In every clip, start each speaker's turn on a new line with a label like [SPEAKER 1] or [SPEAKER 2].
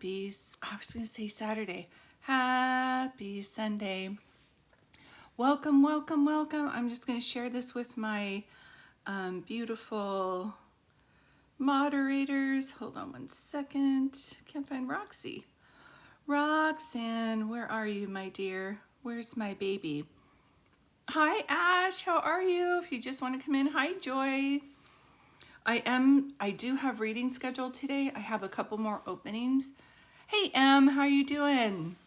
[SPEAKER 1] I was going to say Saturday. Happy Sunday. Welcome, welcome, welcome. I'm just going to share this with my beautiful moderators. Hold on one second. Can't find Roxy. Roxanne, where are you, my dear? Where's my baby? Hi, Ash. How are you? If you just want to come in. Hi, Joy. I do have reading scheduled today. I have a couple more openings. Hey, Em, how are you doing?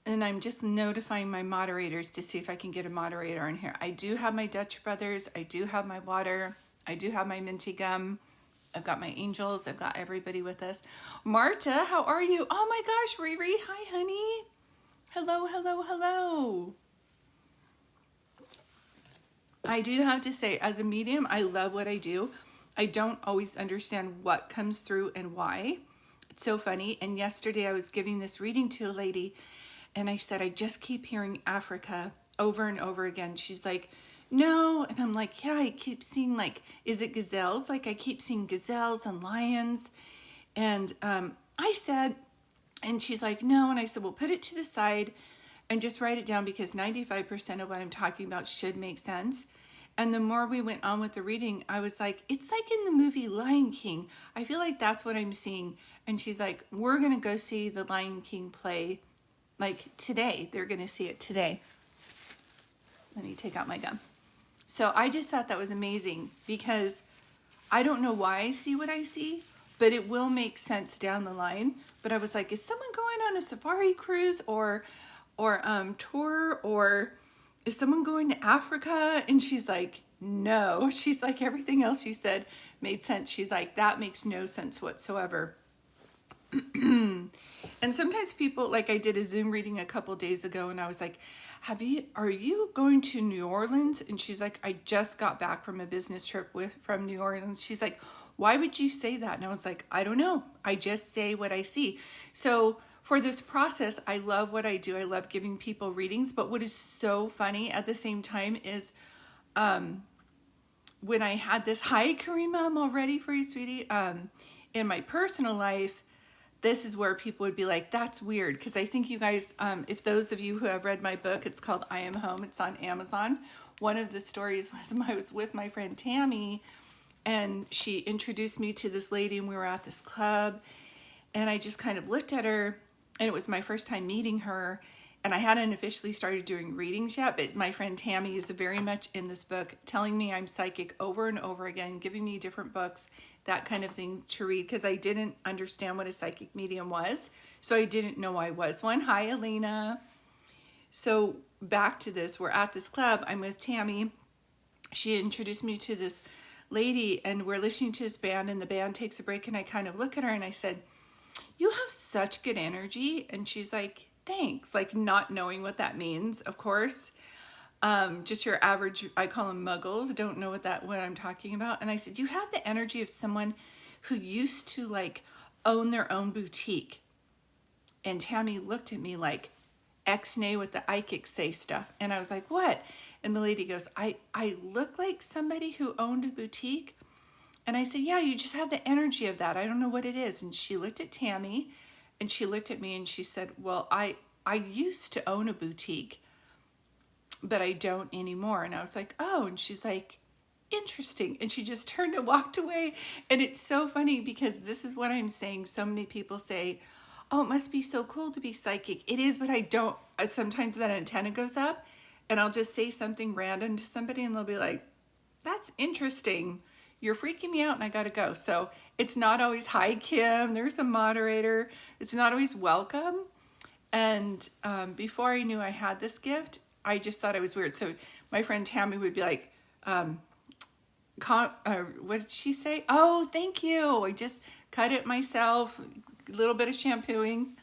[SPEAKER 1] And I'm just notifying my moderators to see if I can get a moderator in here. I do have my Dutch Brothers. I do have my water. I do have my minty gum. I've got my angels. I've got everybody with us. Marta, how are you? Oh my gosh, Riri. Hi, honey. Hello, hello, hello. I do have to say, as a medium, I love what I do. I don't always understand what comes through and why. It's so funny. And yesterday I was giving this reading to a lady and I said, I just keep hearing Africa over and over again. She's like, no. And I'm like, yeah, I keep seeing like, is it gazelles? Like I keep seeing gazelles and lions. And I said, and she's like, no. And I said, well, put it to the side and just write it down because 95% of what I'm talking about should make sense. And the more we went on with the reading, I was like, it's like in the movie Lion King. I feel like that's what I'm seeing. And she's like, we're going to go see the Lion King play like today. They're going to see it today. Let me take out my gum. So I just thought that was amazing because I don't know why I see what I see, but it will make sense down the line. But I was like, is someone going on a safari cruise or tour, or is someone going to Africa? And she's like, no. She's like, everything else you said made sense. She's like, that makes no sense whatsoever. And sometimes people, like I did a Zoom reading a couple days ago and I was like, are you going to New Orleans? And she's like, I just got back from a business trip from New Orleans. She's like, why would you say that? And I was like, I don't know. I just say what I see. So for this process, I love what I do. I love giving people readings. But what is so funny at the same time is when I had this, hi Karima, I'm all ready for you, sweetie. In my personal life, this is where people would be like, that's weird. Because I think you guys, if those of you who have read my book, it's called I Am Home. It's on Amazon. One of the stories was I was with my friend Tammy and she introduced me to this lady and we were at this club and I just kind of looked at her and it was my first time meeting her and I hadn't officially started doing readings yet, but my friend Tammy is very much in this book telling me I'm psychic over and over again, giving me different books, that kind of thing to read because I didn't understand what a psychic medium was. So I didn't know I was one. Hi, Elena. So back to this, we're at this club. I'm with Tammy. She introduced me to this lady and we're listening to this band and the band takes a break and I kind of look at her and I said, you have such good energy. And she's like, thanks. Like not knowing what that means, of course. Just your average, I call them muggles, don't know what I'm talking about. And I said, you have the energy of someone who used to like own their own boutique. And Tammy looked at me like ex-nay with the Ike say stuff. And I was like, what? And the lady goes, I look like somebody who owned a boutique. And I said, yeah, you just have the energy of that. I don't know what it is. And she looked at Tammy and she looked at me and she said, well, I used to own a boutique, but I don't anymore. And I was like, oh, and she's like, interesting. And she just turned and walked away. And it's so funny because this is what I'm saying. So many people say, oh, it must be so cool to be psychic. It is, but I don't. Sometimes that antenna goes up and I'll just say something random to somebody and they'll be like, that's interesting. You're freaking me out and I gotta go. So it's not always, hi Kim, there's a moderator. It's not always welcome. And before I knew I had this gift, I just thought it was weird. So my friend Tammy would be like, what did she say? Oh, thank you. I just cut it myself, a little bit of shampooing.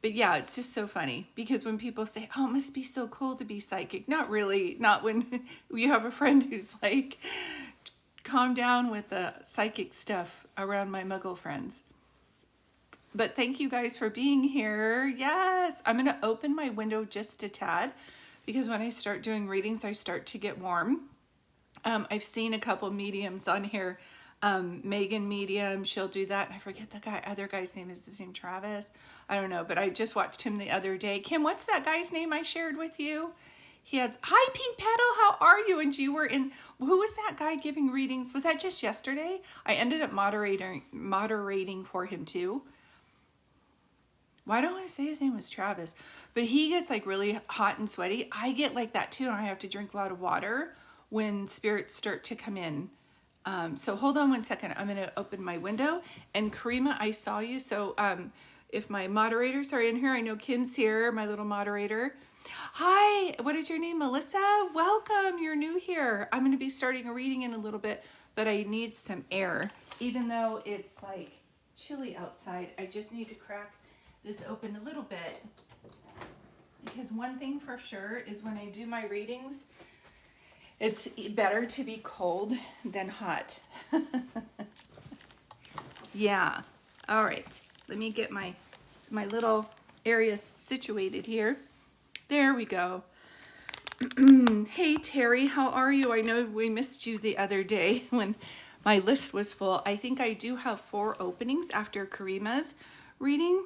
[SPEAKER 1] But yeah, it's just so funny because when people say, oh, it must be so cool to be psychic. Not really, not when you have a friend who's like, calm down with the psychic stuff around my muggle friends. But thank you guys for being here. Yes, I'm going to open my window just a tad because when I start doing readings, I start to get warm. I've seen a couple mediums on here. Megan Medium, she'll do that. I forget the other guy's name. Is his name Travis? I don't know, but I just watched him the other day. Kim, what's that guy's name I shared with you? He had, hi Pink Petal, how are you? And you were in, who was that guy giving readings? Was that just yesterday? I ended up moderating for him too. Why don't I say his name was Travis? But he gets like really hot and sweaty. I get like that too, and I have to drink a lot of water when spirits start to come in. So hold on one second. I'm going to open my window. And Karima, I saw you. So if my moderators are in here, I know Kim's here, my little moderator. Hi, what is your name? Melissa? Welcome. You're new here. I'm going to be starting a reading in a little bit, but I need some air. Even though it's like chilly outside, I just need to crack this open a little bit. Because one thing for sure is when I do my readings, it's better to be cold than hot. Yeah. All right. Let me get my little area situated here. There we go. Hey, Terry, how are you? I know we missed you the other day when my list was full. I think I do have 4 openings after Karima's reading.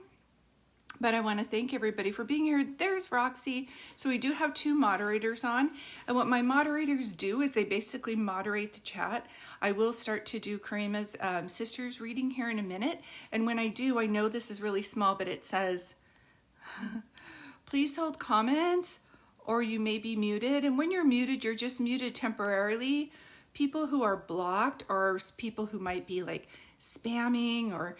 [SPEAKER 1] But I want to thank everybody for being here. There's Roxy. So we do have 2 moderators on. And what my moderators do is they basically moderate the chat. I will start to do Karima's sister's reading here in a minute. And when I do, I know this is really small, but it says, please hold comments or you may be muted. And when you're muted, you're just muted temporarily. People who are blocked are people who might be like spamming or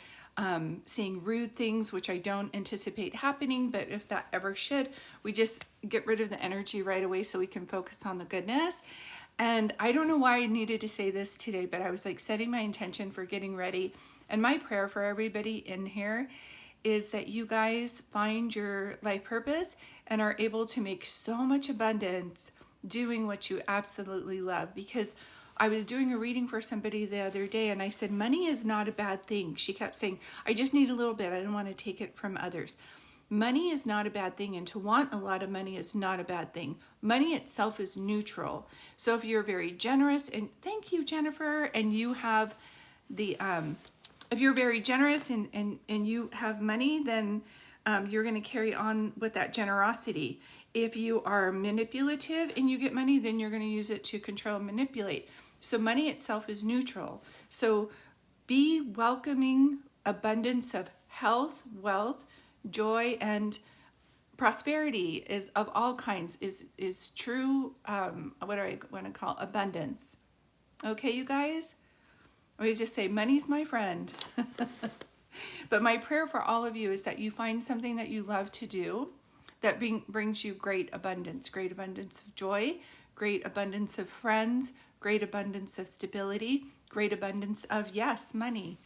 [SPEAKER 1] saying rude things, which I don't anticipate happening, but if that ever should, we just get rid of the energy right away so we can focus on the goodness. And I don't know why I needed to say this today, but I was like setting my intention for getting ready. And my prayer for everybody in here is that you guys find your life purpose and are able to make so much abundance doing what you absolutely love. Because I was doing a reading for somebody the other day and I said, money is not a bad thing. She kept saying, I just need a little bit. I don't want to take it from others. Money is not a bad thing, and to want a lot of money is not a bad thing. Money itself is neutral. So if you're very generous, and thank you, Jennifer, and you have the, if you're very generous and you have money, then you're going to carry on with that generosity. If you are manipulative and you get money, then you're going to use it to control and manipulate. So money itself is neutral. So be welcoming abundance of health, wealth, joy, and prosperity is of all kinds is true. What do I want to call abundance? Okay, you guys. We just say money's my friend. But my prayer for all of you is that you find something that you love to do that brings you great abundance of joy, great abundance of friends, great abundance of stability, great abundance of, yes, money,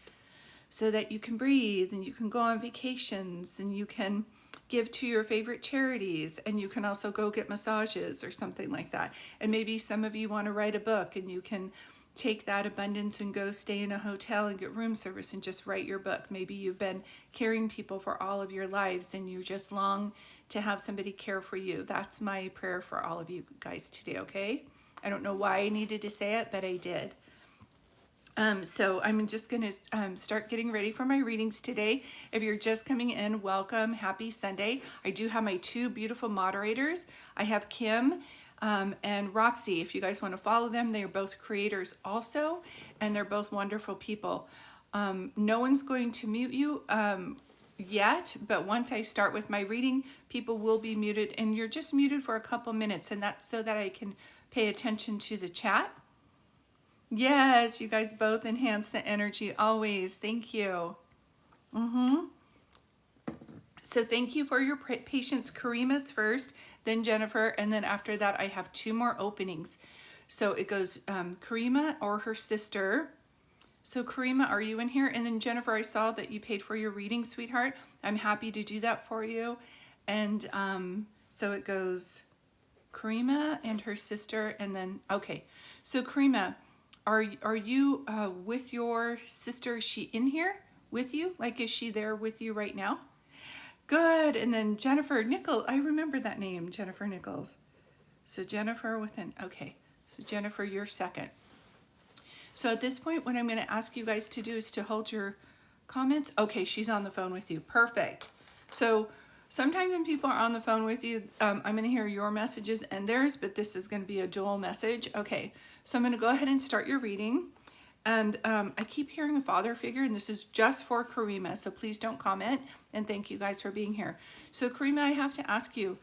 [SPEAKER 1] so that you can breathe and you can go on vacations and you can give to your favorite charities and you can also go get massages or something like that. And maybe some of you want to write a book and you can take that abundance and go stay in a hotel and get room service and just write your book. Maybe you've been caring people for all of your lives and you just long to have somebody care for you. That's my prayer for all of you guys today, okay? I don't know why I needed to say it, but I did. So I'm just going to start getting ready for my readings today. If you're just coming in, welcome. Happy Sunday. I do have my 2 beautiful moderators. I have Kim and Roxy. If you guys want to follow them, they are both creators also, and they're both wonderful people. No one's going to mute you yet, but once I start with my reading, people will be muted, and you're just muted for a couple minutes, and that's so that I can pay attention to the chat. Yes, you guys both enhance the energy always. Thank you. So thank you for your patience. Karima's first, then Jennifer, and then after that I have 2 more openings. So it goes Karima or her sister. So Karima, are you in here? And then Jennifer, I saw that you paid for your reading, sweetheart. I'm happy to do that for you. And so it goes Karima and her sister, and then, okay. So Karima, are you with your sister? Is she in here with you? Like, is she there with you right now? Good. And then Jennifer Nichols, I remember that name, Jennifer Nichols. So Jennifer okay. So Jennifer, you're second. So at this point, what I'm going to ask you guys to do is to hold your comments. Okay, she's on the phone with you. Perfect. So sometimes when people are on the phone with you, I'm going to hear your messages and theirs, but this is going to be a dual message. Okay, so I'm going to go ahead and start your reading. And I keep hearing a father figure, and this is just for Karima, so please don't comment. And thank you guys for being here. So Karima, I have to ask you,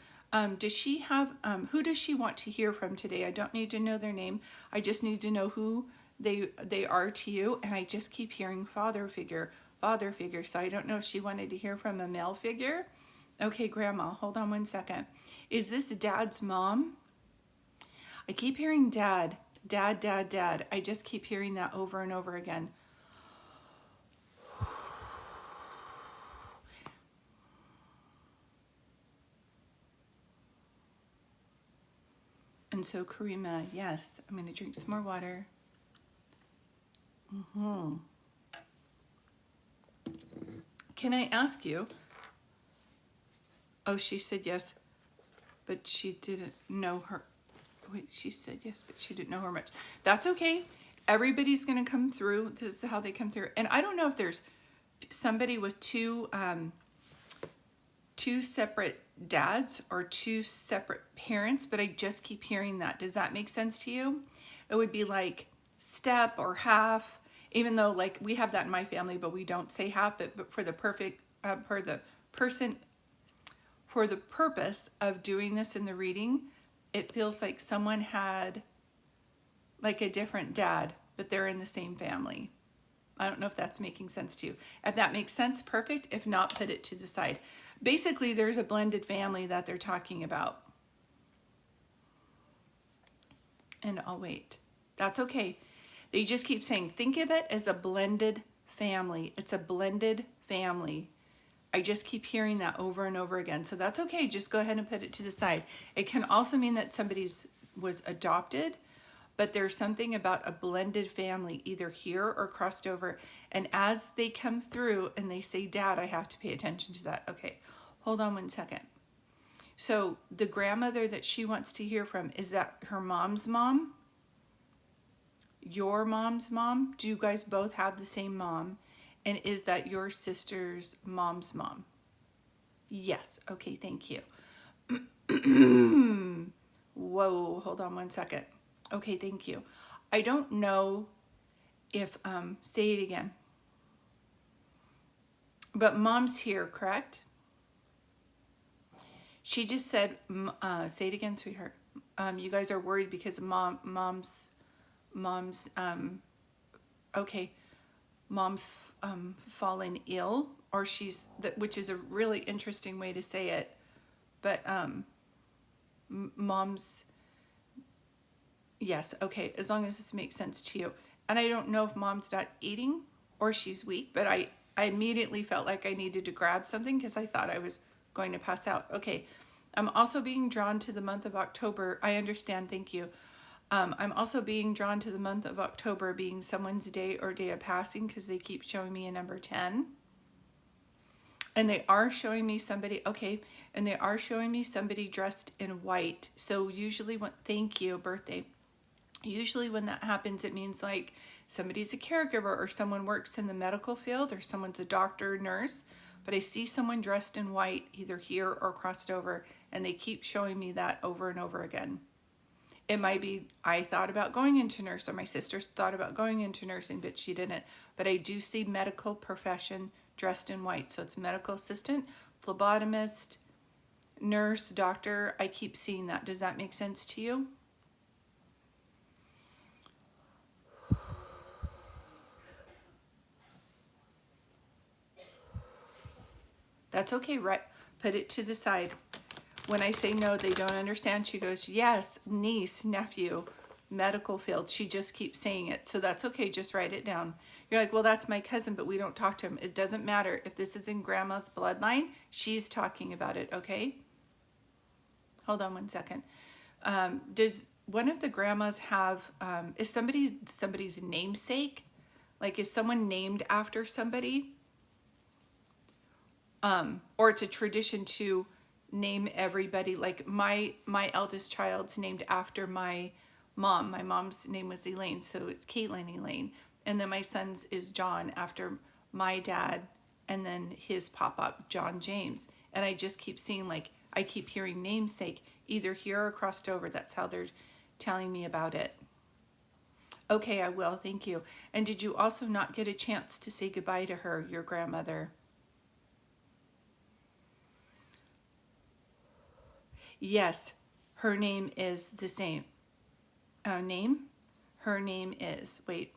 [SPEAKER 1] does she have, who does she want to hear from today? I don't need to know their name. I just need to know who they are to you. And I just keep hearing father figure. So I don't know if she wanted to hear from a male figure. Okay, Grandma, hold on one second. Is this Dad's mom? I keep hearing dad. Dad. I just keep hearing that over and over again. And so Karima, yes, I'm going to drink some more water. Can I ask you? Oh, she said yes, but she didn't know her. Wait, she said yes, but she didn't know her much. That's okay. Everybody's going to come through. This is how they come through. And I don't know if there's somebody with two separate dads or two separate parents, but I just keep hearing that. Does that make sense to you? It would be like step or half, even though like we have that in my family, but we don't say half, but for the for the purpose of doing this in the reading, it feels like someone had like a different dad, but they're in the same family. I don't know if that's making sense to you. If that makes sense, perfect. If not, put it to the side. Basically, there's a blended family that they're talking about. And I'll wait. That's okay. They just keep saying, think of it as a blended family. It's a blended family. I just keep hearing that over and over again. So that's okay. Just go ahead and put it to the side. It can also mean that somebody's was adopted, but there's something about a blended family, either here or crossed over. And as they come through and they say dad, I have to pay attention to that. Okay, hold on one second. So the grandmother that she wants to hear from, is that her mom's mom? Your mom's mom? Do you guys both have the same mom? And is that your sister's mom's mom? Yes. Okay, thank you. Whoa, hold on one second. Okay, thank you. I don't know if, say it again. But mom's here, correct? She just said, say it again, sweetheart. You guys are worried because mom's, okay, mom's fallen ill, or she's, which is a really interesting way to say it, but mom's, yes, okay, as long as this makes sense to you. And I don't know if mom's not eating or she's weak, but I immediately felt like I needed to grab something because I thought I was going to pass out. Okay, I'm also being drawn to the month of October. I understand, thank you. I'm also being drawn to the month of October being someone's day or day of passing because they keep showing me a number 10. And they are showing me somebody, okay, and they are showing me somebody dressed in white. So usually when, thank you, birthday. Usually when that happens, it means like somebody's a caregiver or someone works in the medical field or someone's a doctor or nurse. But I see someone dressed in white either here or crossed over, and they keep showing me that over and over again. It might be I thought about going into nurse, or my sister thought about going into nursing, but she didn't. But I do see medical profession dressed in white. So it's medical assistant, phlebotomist, nurse, doctor. I keep seeing that. Does that make sense to you? That's okay, right? Put it to the side. When I say no, they don't understand. She goes, yes, niece, nephew, medical field. She just keeps saying it. So that's okay. Just write it down. You're like, well, that's my cousin, but we don't talk to him. It doesn't matter. If this is in grandma's bloodline, she's talking about it, okay? Hold on one second. Does one of the grandmas have, is somebody's namesake? Like, is someone named after somebody? Or it's a tradition to name everybody. Like my eldest child's named after my mom. My mom's name was Elaine, so it's Caitlin Elaine. And then my son's is John after my dad, and then his pop up, John James. And I just keep seeing, like, I keep hearing namesake either here or crossed over. That's how they're telling me about it. Okay, I will. Thank you. And did you also not get a chance to say goodbye to her, your grandmother? Yes, her name is the same. Name? Her name is, wait,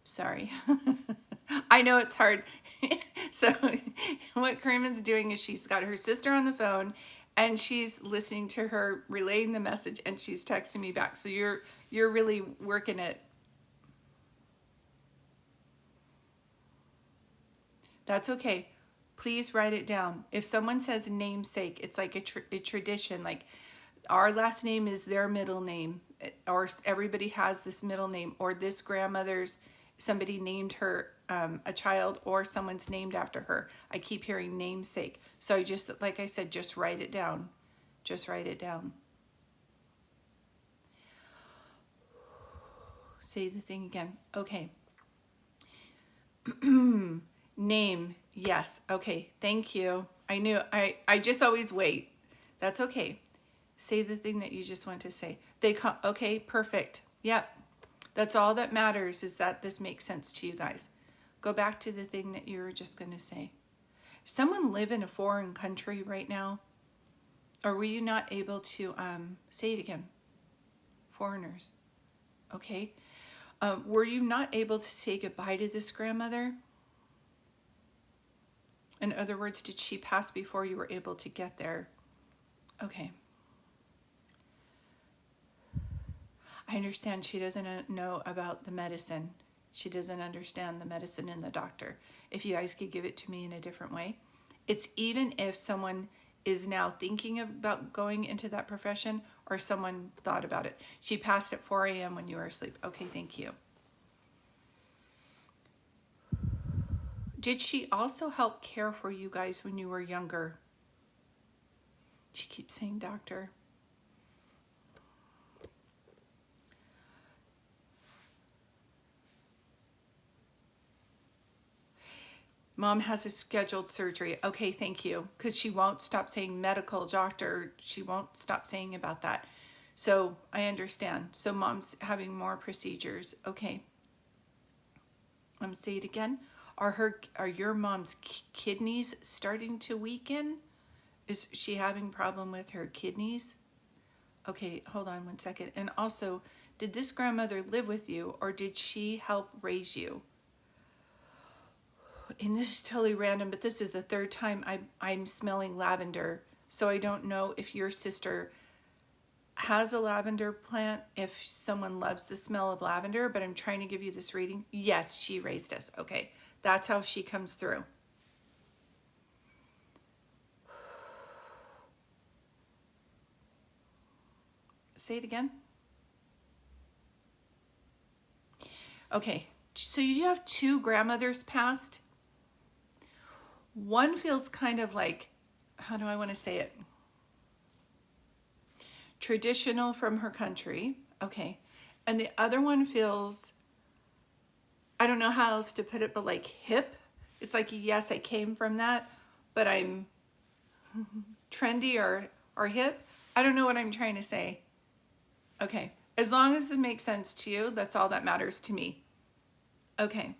[SPEAKER 1] sorry. I know it's hard. So what Karima's doing is she's got her sister on the phone and she's listening to her relaying the message and she's texting me back. So you're really working it. That's okay. Please write it down. If someone says namesake, it's like a tradition. Like our last name is their middle name, or everybody has this middle name, or this grandmother's, somebody named her a child, or someone's named after her. I keep hearing namesake. So I just, like I said, just write it down. Just write it down. Say the thing again. Okay. Name. Yes. Okay. Thank you. I knew. I just always wait. That's okay. Say the thing that you just want to say. They come. Okay. Perfect. Yep. That's all that matters, is that this makes sense to you guys. Go back to the thing that you were just going to say. Someone live in a foreign country right now? Or were you not able to say it again? Foreigners. Okay. Were you not able to say goodbye to this grandmother? In other words, did she pass before you were able to get there? Okay. I understand she doesn't know about the medicine. She doesn't understand the medicine and the doctor. If you guys could give it to me in a different way. It's even if someone is now thinking about going into that profession, or someone thought about it. She passed at 4 a.m. when you were asleep. Okay, thank you. Did she also help care for you guys when you were younger? She keeps saying doctor. Mom has a scheduled surgery. Okay, thank you. Because she won't stop saying medical, doctor. She won't stop saying about that. So I understand. So mom's having more procedures. Okay. Say it again. Are your mom's kidneys starting to weaken? Is she having problem with her kidneys? Okay, hold on 1 second. And also, did this grandmother live with you, or did she help raise you? And this is totally random, but this is the third time I'm smelling lavender. So I don't know if your sister has a lavender plant, if someone loves the smell of lavender, but I'm trying to give you this reading. Yes, she raised us. Okay, that's how she comes through. Say it again. Okay, so you have two grandmothers passed. One feels kind of like, how do I want to say it? Traditional from her country. Okay. And the other one feels, I don't know how else to put it, but like hip. It's like, yes, I came from that, but I'm trendy or hip. I don't know what I'm trying to say. Okay. As long as it makes sense to you, that's all that matters to me. Okay.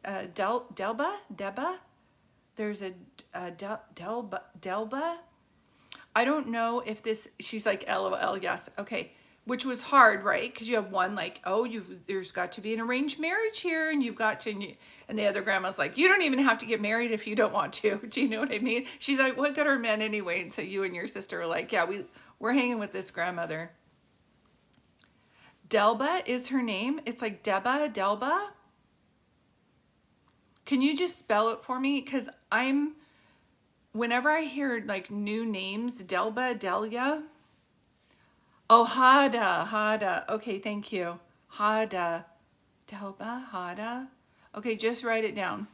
[SPEAKER 1] Deba? There's a Delba. I don't know if this, she's like, LOL, yes. Okay. Which was hard, right? Because you have one like, oh, there's got to be an arranged marriage here, and you've got to, and the other grandma's like, you don't even have to get married if you don't want to. Do you know what I mean? She's like, what good are men anyway? And so you and your sister are like, yeah, we're hanging with this grandmother. Delba is her name. It's like Delba. Can you just spell it for me? Because whenever I hear like new names, Delba, Delia. Oh, Hada. Okay, thank you. Hada. Delba, Hada. Okay, just write it down.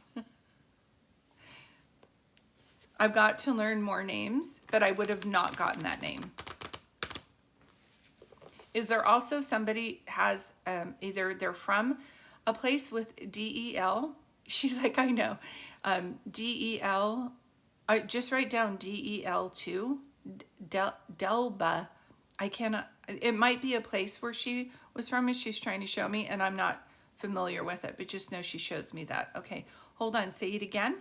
[SPEAKER 1] I've got to learn more names, but I would have not gotten that name. Is there also somebody has either they're from a place with DEL? She's like, I know. DEL, just write down DEL too. Delba. I cannot, it might be a place where she was from and she's trying to show me, and I'm not familiar with it, but just know she shows me that. Okay, hold on, say it again.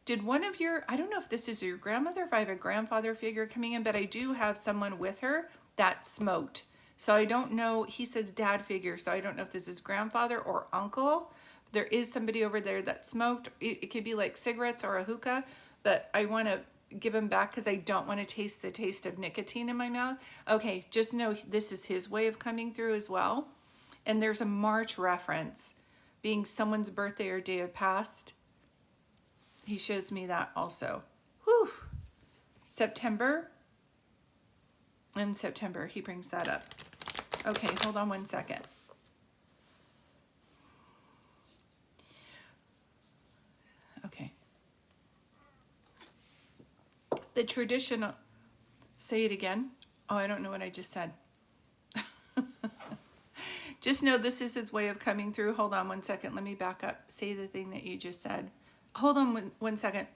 [SPEAKER 1] Did one of your, I don't know if this is your grandmother, if I have a grandfather figure coming in, but I do have someone with her that smoked. So I don't know, he says dad figure, so I don't know if this is grandfather or uncle. There is somebody over there that smoked. It could be like cigarettes or a hookah, but I want to give him back because I don't want to taste the taste of nicotine in my mouth. Okay, just know this is his way of coming through as well. And there's a March reference, being someone's birthday or day of past. He shows me that also. Whew. September. In September, he brings that up. Okay, hold on one second. Okay. The traditional, say it again. Oh, I don't know what I just said. Just know this is his way of coming through. Hold on one second. Let me back up. Say the thing that you just said. Hold on one second.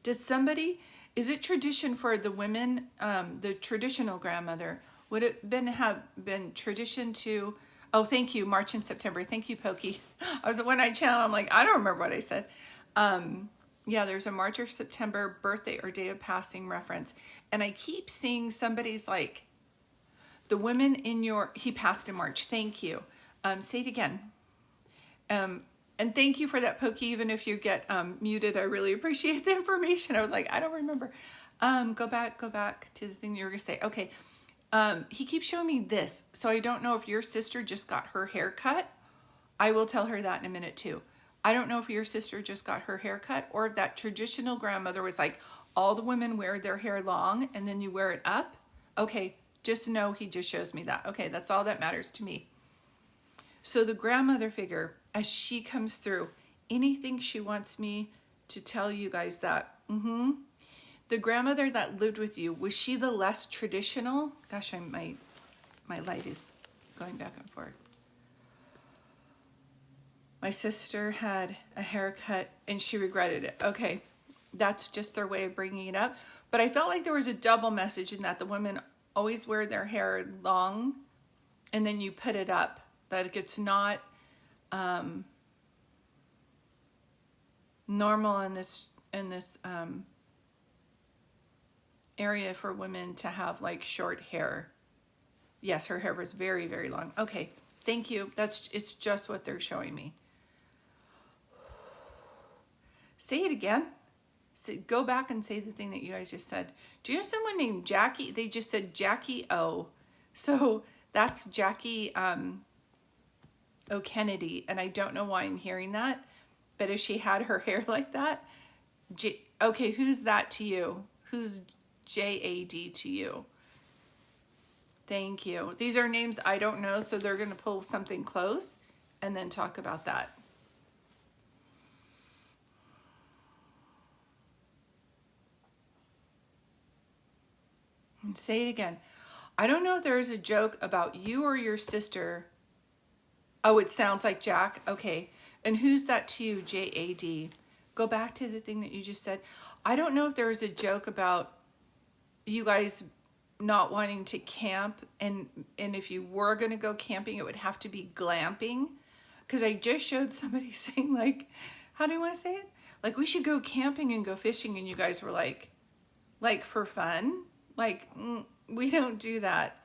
[SPEAKER 1] Does somebody, is it tradition for the women, the traditional grandmother, would it have been tradition to, oh, thank you, March and September. Thank you, Pokey. I was at One Eye Channel. I'm like, I don't remember what I said. Yeah, there's a March or September birthday or day of passing reference. And I keep seeing somebody's like, the women in your, he passed in March. Thank you. Say it again. And thank you for that, Pokey. Even if you get muted, I really appreciate the information. I was like, I don't remember. Go back to the thing you were going to say. Okay. He keeps showing me this. So I don't know if your sister just got her hair cut. I will tell her that in a minute too. I don't know if your sister just got her hair cut or if that traditional grandmother was like, all the women wear their hair long and then you wear it up. Okay. Just know he just shows me that. Okay. That's all that matters to me. So the grandmother figure, as she comes through, anything she wants me to tell you guys that, the grandmother that lived with you, was she the less traditional? Gosh, my light is going back and forth. My sister had a haircut and she regretted it. Okay, that's just their way of bringing it up. But I felt like there was a double message in that the women always wear their hair long and then you put it up. That it's not normal in this area for women to have like short hair. Yes, her hair was very, very long. Okay, thank you. It's just what they're showing me. Say it again. Go back and say the thing that you guys just said. Do you know someone named Jackie? They just said Jackie O. So that's Jackie O. Kennedy. And I don't know why I'm hearing that. But if she had her hair like that. Okay, who's that to you? Who's JAD to you? Thank you. These are names I don't know, so they're going to pull something close and then talk about that. And say it again. I don't know if there is a joke about you or your sister. Oh, it sounds like Jack. Okay. And who's that to you, JAD? Go back to the thing that you just said. I don't know if there is a joke about you guys not wanting to camp, and if you were going to go camping, it would have to be glamping, because I just showed somebody saying like, how do you want to say it? Like, we should go camping and go fishing, and you guys were like for fun? Like, we don't do that.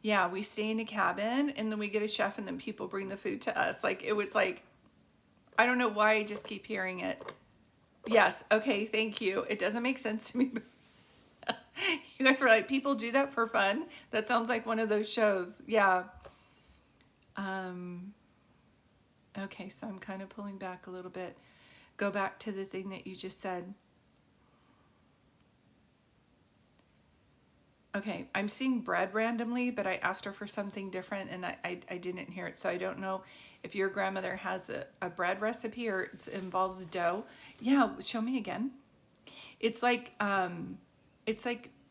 [SPEAKER 1] Yeah, we stay in a cabin, and then we get a chef, and then people bring the food to us. Like, it was like, I don't know why I just keep hearing it. Yes, okay, thank you. It doesn't make sense to me. You guys were like, people do that for fun? That sounds like one of those shows. Yeah. Okay, so I'm kind of pulling back a little bit. Go back to the thing that you just said. Okay, I'm seeing bread randomly, but I asked her for something different and I didn't hear it. So I don't know if your grandmother has a bread recipe or it involves dough. Yeah, show me again. It's like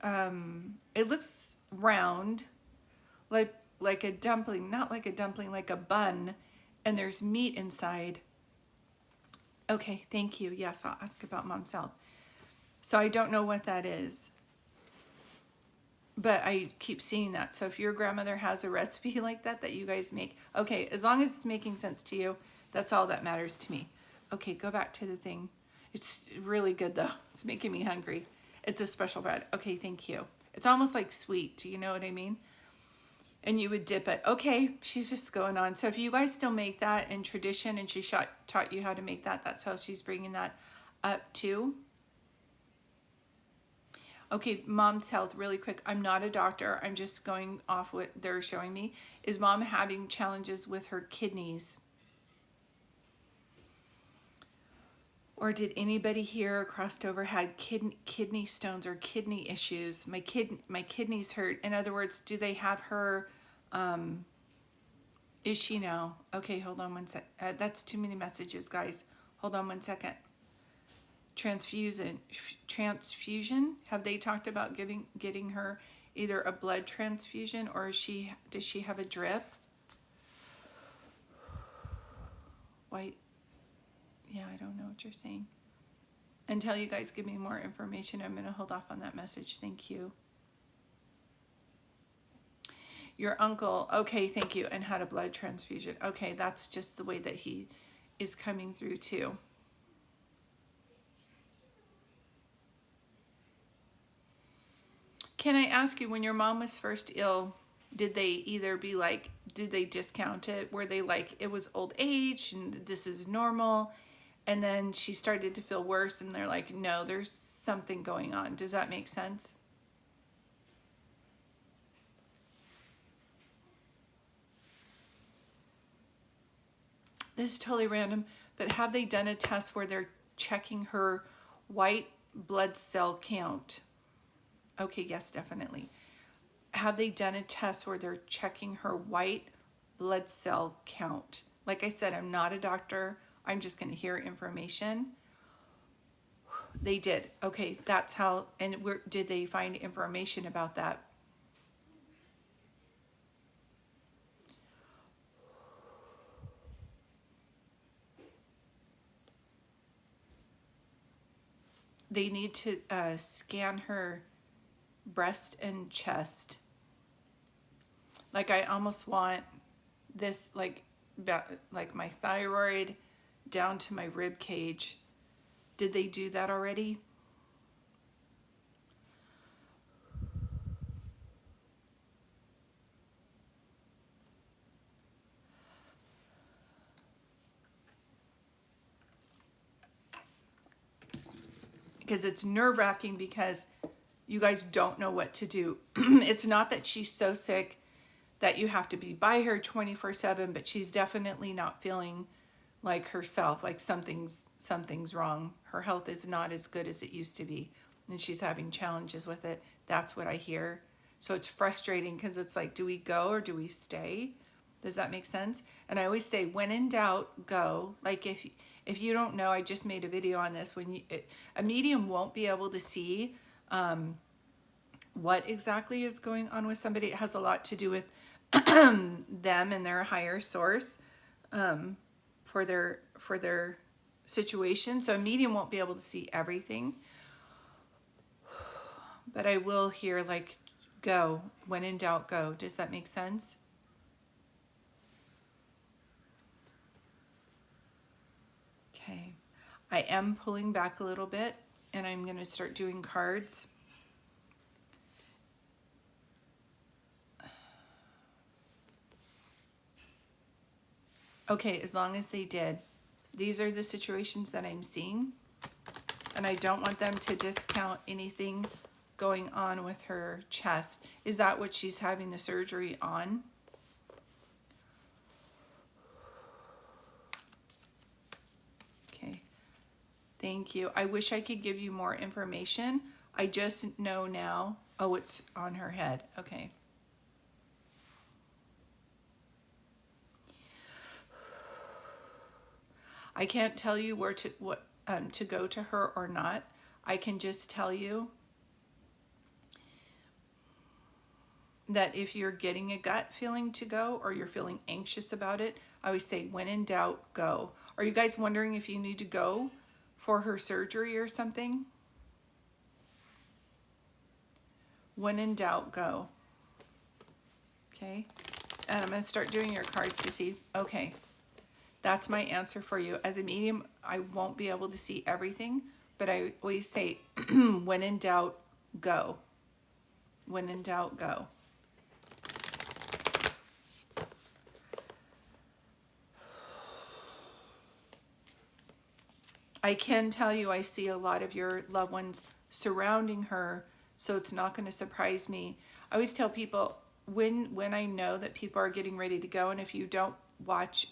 [SPEAKER 1] it looks round, like a dumpling, not like a dumpling, like a bun, and there's meat inside. Okay, thank you. Yes, I'll ask about mom's health. So I don't know what that is, but I keep seeing that. So if your grandmother has a recipe like that that you guys make, okay, as long as it's making sense to you, that's all that matters to me. Okay, go back to the thing. It's really good though. It's making me hungry. It's a special bread. Okay, thank you. It's almost like sweet. Do you know what I mean? And you would dip it. Okay, she's just going on. So if you guys still make that in tradition and she taught you how to make that, that's how she's bringing that up too. Okay, mom's health, really quick. I'm not a doctor. I'm just going off what they're showing me. Is mom having challenges with her kidneys? Or did anybody here crossed over had kidney stones or kidney issues? My kidneys hurt. In other words, do they have her? Is she now? Okay, hold on one sec. That's too many messages, guys. Hold on one second. Transfusion. Have they talked about getting her either a blood transfusion or does she have a drip? White. Yeah, I don't know what you're saying. Until you guys give me more information, I'm going to hold off on that message. Thank you. Your uncle. Okay, thank you. And had a blood transfusion. Okay, that's just the way that he is coming through too. Can I ask you, when your mom was first ill, did they either be like, did they discount it? Were they like, it was old age and this is normal? And then she started to feel worse and they're like, no, there's something going on. Does that make sense? This is totally random, but have they done a test where they're checking her white blood cell count? Okay, yes, definitely. Have they done a test where they're checking her white blood cell count? Like I said, I'm not a doctor. I'm just going to hear information. They did. Okay, that's how. And did they find information about that? They need to scan her breast and chest. Like I almost want this, like my thyroid down to my rib cage. Did they do that already? Because it's nerve-wracking because you guys don't know what to do. It's not that she's so sick that you have to be by her 24/7, but she's definitely not feeling like herself, like something's wrong. Her health is not as good as it used to be, and she's having challenges with it. That's what I hear. So it's frustrating because it's like, do we go or do we stay? Does that make sense? And I always say, when in doubt, go. Like if you don't know, I just made a video on this. A medium won't be able to see what exactly is going on with somebody. It has a lot to do with them and their higher source for their situation. So a medium won't be able to see everything, but I will hear like, go. When in doubt, go. Does that make sense? Okay. I am pulling back a little bit and I'm going to start doing cards. Okay, as long as they did. These are the situations that I'm seeing, and I don't want them to discount anything going on with her chest. Is that what she's having the surgery on? Okay, thank you. I wish I could give you more information. I just know now. Oh, it's on her head. Okay. I can't tell you where to go to her or not. I can just tell you that if you're getting a gut feeling to go or you're feeling anxious about it, I always say, when in doubt, go. Are you guys wondering if you need to go for her surgery or something? When in doubt, go. Okay. And I'm going to start doing your cards to see, okay, that's my answer for you. As a medium, I won't be able to see everything, but I always say, when in doubt, go. When in doubt, go. I can tell you I see a lot of your loved ones surrounding her, so it's not going to surprise me. I always tell people when I know that people are getting ready to go, and if you don't watch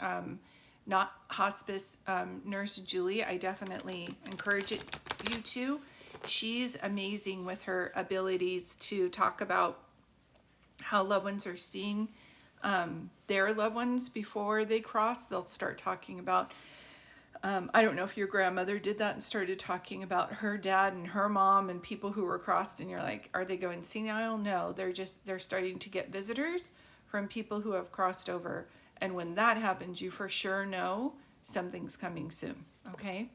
[SPEAKER 1] Not Hospice Nurse Julie, I definitely encourage you to. She's amazing with her abilities to talk about how loved ones are seeing their loved ones before they cross. They'll start talking about I don't know if your grandmother did that and started talking about her dad and her mom and people who were crossed, and you're like, are they going senile? No, they're starting to get visitors from people who have crossed over. And when that happens, you for sure know something's coming soon, okay?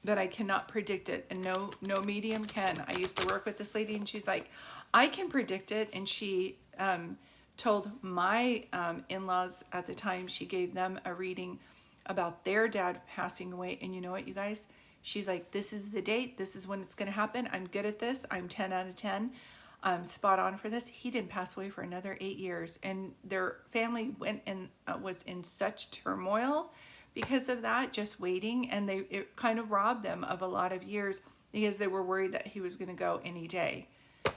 [SPEAKER 1] But I cannot predict it, and no medium can. I used to work with this lady, and she's like, I can predict it, and she told my in-laws at the time, she gave them a reading about their dad passing away. And you know what, you guys? She's like, this is the date. This is when it's going to happen. I'm good at this. I'm 10 out of 10. Spot on for this. He didn't pass away for another 8 years. And their family went and was in such turmoil because of that, just waiting. And it kind of robbed them of a lot of years because they were worried that he was going to go any day.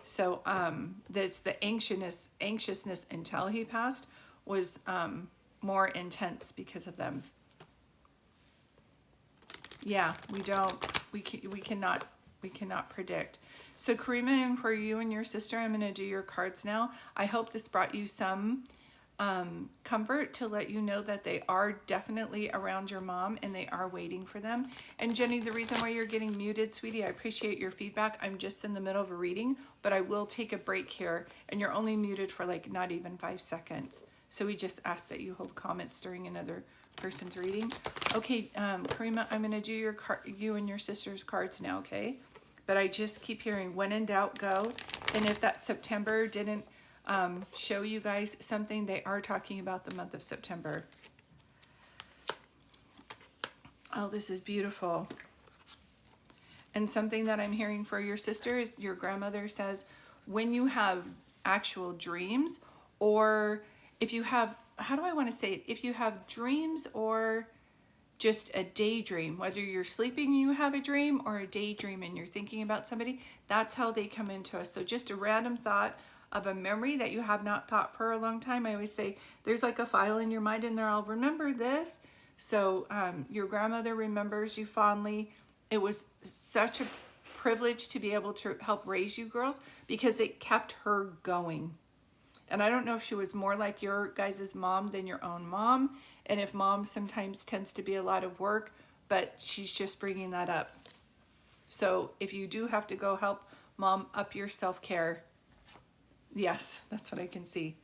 [SPEAKER 1] So that's the anxiousness until he passed was more intense because of them. Yeah, we cannot predict. So Karima, and for you and your sister, I'm going to do your cards now. I hope this brought you some comfort to let you know that they are definitely around your mom and they are waiting for them. And Jenny, the reason why you're getting muted, sweetie, I appreciate your feedback. I'm just in the middle of a reading, but I will take a break here, and you're only muted for like not even 5 seconds. So we just ask that you hold comments during another person's reading. Okay, Karima, I'm going to do you and your sister's cards now, okay? But I just keep hearing, when in doubt, go. And if that September didn't show you guys something, they are talking about the month of September. Oh, this is beautiful. And something that I'm hearing for your sister is your grandmother says, when you have actual dreams, or if you have, how do I want to say it? If you have dreams or just a daydream, whether you're sleeping and you have a dream or a daydream and you're thinking about somebody, that's how they come into us. So just a random thought of a memory that you have not thought for a long time. I always say there's like a file in your mind and there, I'll remember this. So your grandmother remembers you fondly. It was such a privilege to be able to help raise you girls because it kept her going. And I don't know if she was more like your guys' mom than your own mom. And if mom sometimes tends to be a lot of work, but she's just bringing that up. So if you do have to go help mom up your self-care, yes, that's what I can see.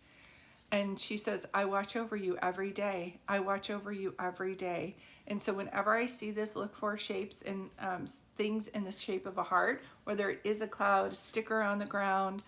[SPEAKER 1] And she says, I watch over you every day. I watch over you every day. And so whenever I see this, look for shapes and things in the shape of a heart, whether it is a cloud, a sticker on the ground,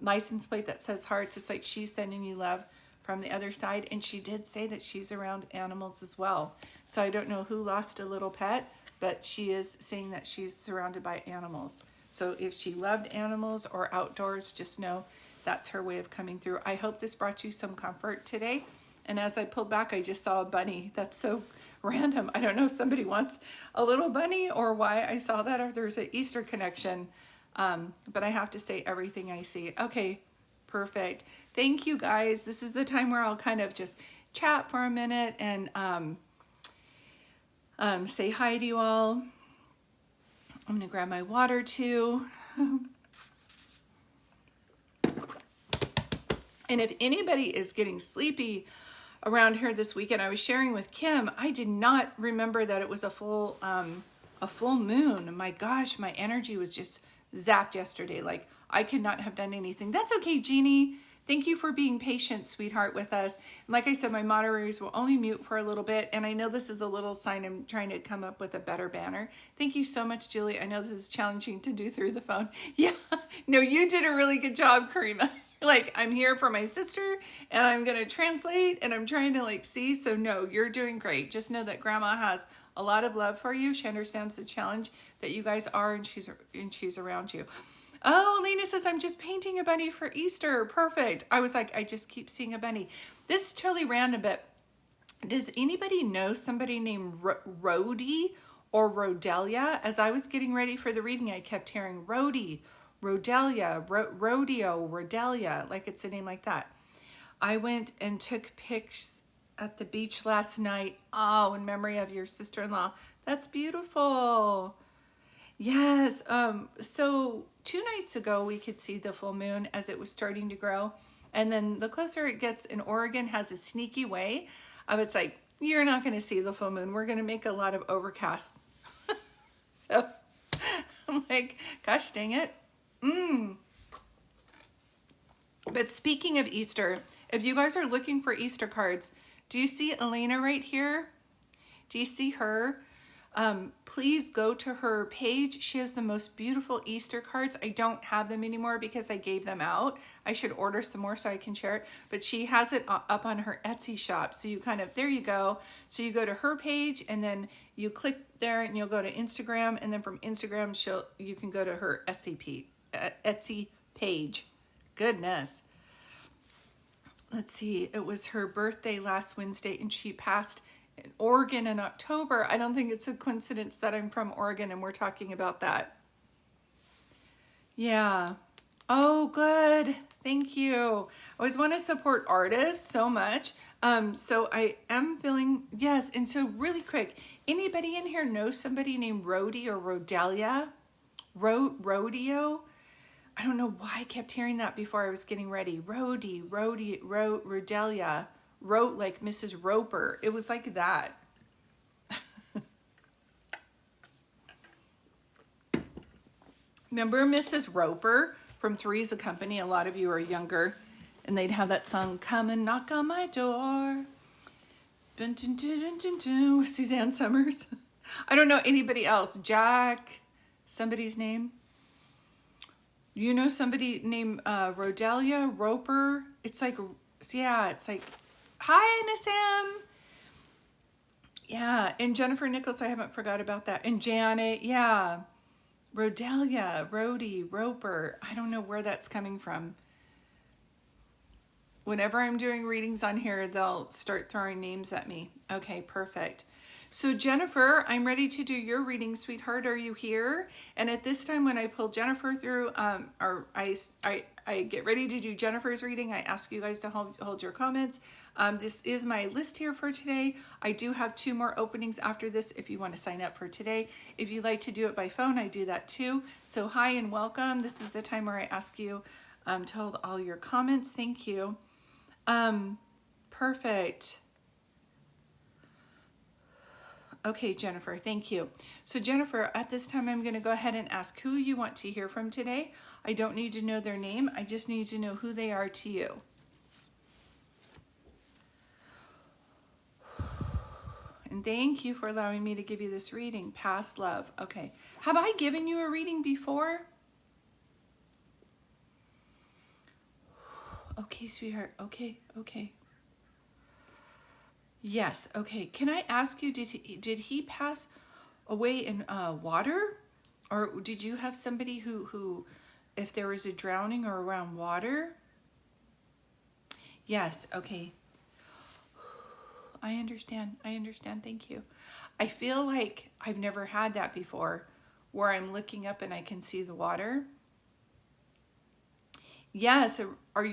[SPEAKER 1] license plate that says hearts. It's like she's sending you love from the other side. And she did say that she's around animals as well. So I don't know who lost a little pet, but she is saying that she's surrounded by animals. So if she loved animals or outdoors, just know that's her way of coming through. I hope this brought you some comfort today. And as I pulled back, I just saw a bunny. That's so random. I don't know if somebody wants a little bunny or why I saw that, or there's an Easter connection. But I have to say everything I see. Okay, perfect. Thank you guys. This is the time where I'll kind of just chat for a minute and say hi to you all. I'm going to grab my water too. And if anybody is getting sleepy around here this weekend, I was sharing with Kim, I did not remember that it was a full moon. My gosh, my energy was just zapped yesterday. Like I could not have done anything. That's okay, Jeannie. Thank you for being patient, sweetheart, with us. And like I said, my moderators will only mute for a little bit. And I know this is a little sign I'm trying to come up with a better banner. Thank you so much, Julie. I know this is challenging to do through the phone. Yeah, no, you did a really good job, Karima. Like, I'm here for my sister and I'm going to translate and I'm trying to like see. So no, you're doing great. Just know that grandma has a lot of love for you. She understands the challenge that you guys are, and she's around you. Oh, Lena says, I'm just painting a bunny for Easter. Perfect. I was like, I just keep seeing a bunny. This is totally random, but does anybody know somebody named Rhodey or Rodelia? As I was getting ready for the reading, I kept hearing Rhodey, Rodelia, Rodeo, Rodelia, like it's a name like that. I went and took pics at the beach last night. Oh, in memory of your sister-in-law. That's beautiful. Yes. So 2 nights ago, we could see the full moon as it was starting to grow. And then the closer it gets, in Oregon has a sneaky way of it's like, you're not going to see the full moon. We're going to make a lot of overcast. So I'm like, gosh dang it. But speaking of Easter, if you guys are looking for Easter cards, do you see Elena right here? Do you see her? Please go to her page. She has the most beautiful Easter cards. I don't have them anymore because I gave them out. I should order some more so I can share it. But she has it up on her Etsy shop. So you kind of, there you go. So you go to her page and then you click there and you'll go to Instagram. And then from Instagram, you can go to her Etsy page. Goodness. Let's see. It was her birthday last Wednesday and she passed in Oregon in October. I don't think it's a coincidence that I'm from Oregon and we're talking about that. Yeah. Oh, good. Thank you. I always want to support artists so much. So I am feeling, yes. And so really quick, anybody in here know somebody named Rhodey or Rodelia? Rodeo? I don't know why I kept hearing that before I was getting ready. Rodelia. Wrote like Mrs. Roper. It was like that. Remember Mrs. Roper from Three's a Company? A lot of you are younger. And they'd have that song, Come and Knock on My Door. Dun, dun, dun, dun, dun, dun, with Suzanne Summers. I don't know anybody else. Jack, somebody's name. You know somebody named Rodelia Roper? It's like, yeah, it's like, hi, Miss M. Yeah, and Jennifer Nichols, I haven't forgot about that. And Janet, yeah. Rodelia, Rhodey, Roper. I don't know where that's coming from. Whenever I'm doing readings on here, they'll start throwing names at me. Okay, perfect. So Jennifer, I'm ready to do your reading, sweetheart. Are you here? And at this time, when I pull Jennifer through, or I get ready to do Jennifer's reading, I ask you guys to hold your comments. This is my list here for today. I do have 2 more openings after this if you want to sign up for today. If you'd like to do it by phone, I do that too. So hi and welcome. This is the time where I ask you to hold all your comments. Thank you. Perfect. Okay, Jennifer, thank you. So Jennifer, at this time, I'm going to go ahead and ask who you want to hear from today. I don't need to know their name. I just need to know who they are to you. And thank you for allowing me to give you this reading. Past love. Okay. Have I given you a reading before? Okay, sweetheart. Okay. Yes. Okay. Can I ask you, did he pass away in water? Or did you have somebody who, if there was a drowning or around water? Yes. Okay. I understand. Thank you. I feel like I've never had that before where I'm looking up and I can see the water. Yes. Were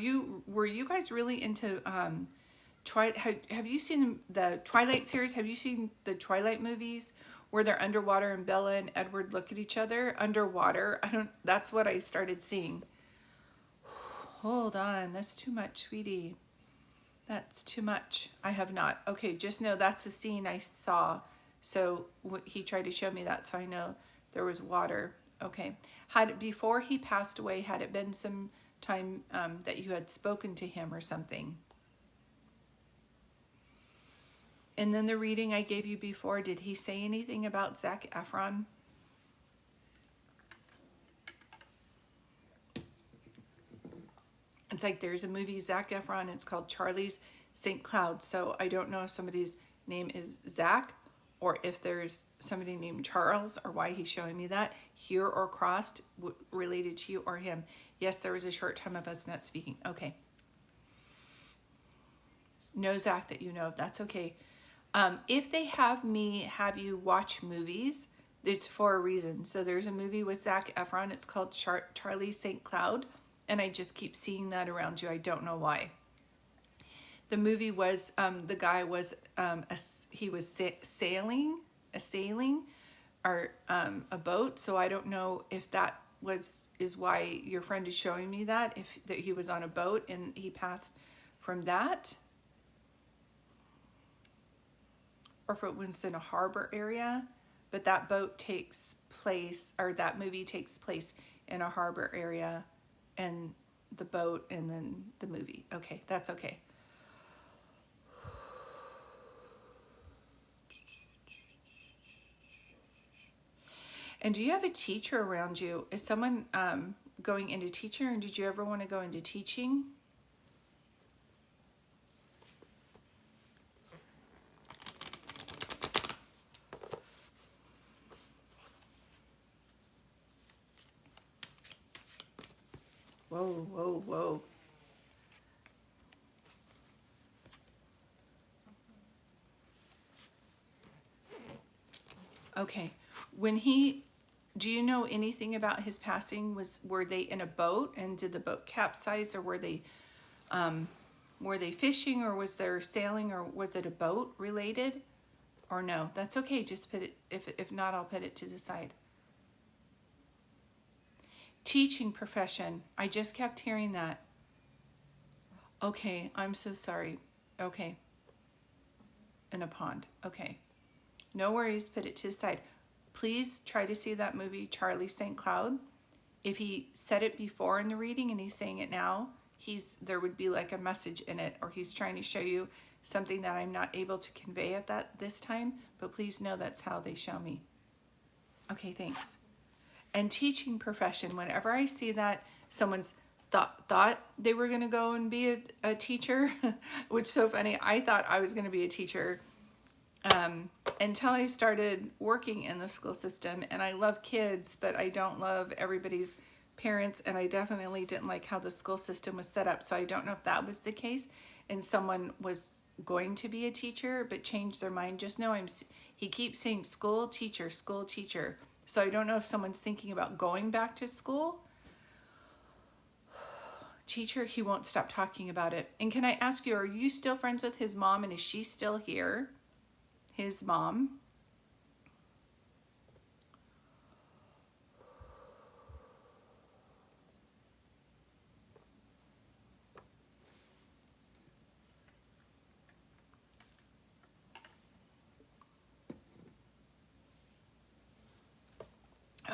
[SPEAKER 1] you guys really into, have you seen the Twilight series? Have you seen the Twilight movies where they're underwater and Bella and Edward look at each other underwater? That's what I started seeing. Hold on. That's too much, sweetie. That's too much. I have not. Okay, just know that's a scene I saw. So he tried to show me that, so I know there was water. Okay. Had it, before he passed away, had it been some time that you had spoken to him or something? And then the reading I gave you before, did he say anything about Zac Efron? It's like there's a movie, Zac Efron, it's called Charlie's St. Cloud. So I don't know if somebody's name is Zach or if there's somebody named Charles, or why he's showing me that here or crossed related to you or him. Yes, there was a short time of us not speaking. Okay. No Zach that you know of. That's okay. If they have you watch movies, it's for a reason. So there's a movie with Zac Efron. It's called Charlie St. Cloud. And I just keep seeing that around you. I don't know why. The movie was, the guy was, he was sailing or a boat. So I don't know if that is why your friend is showing me that, if that he was on a boat and he passed from that. Or if it was in a harbor area, but that boat takes place, or that movie takes place in a harbor area, and the boat and then the movie. Okay, that's okay. And do you have a teacher around you? Is someone going into teacher, and did you ever want to go into teaching? Whoa, whoa, whoa. Okay. Do you know anything about his passing? Were they in a boat, and did the boat capsize, or were they fishing, or was there sailing, or was it a boat related? Or no? That's okay. Just put it, if not, I'll put it to the side. Teaching profession. I just kept hearing that. Okay, I'm so sorry. Okay. In a pond. Okay. No worries, put it to the side. Please try to see that movie, Charlie St. Cloud. If he said it before in the reading and he's saying it now, there would be like a message in it, or he's trying to show you something that I'm not able to convey at this time, but please know that's how they show me. Okay, thanks. And teaching profession, whenever I see that someone's thought they were going to go and be a teacher, which is so funny. I thought I was going to be a teacher until I started working in the school system, and I love kids, but I don't love everybody's parents, and I definitely didn't like how the school system was set up. So I don't know if that was the case and someone was going to be a teacher but changed their mind. Just know he keeps saying school teacher, school teacher. So I don't know if someone's thinking about going back to school. Teacher, he won't stop talking about it. And can I ask you, are you still friends with his mom, and is she still here? His mom?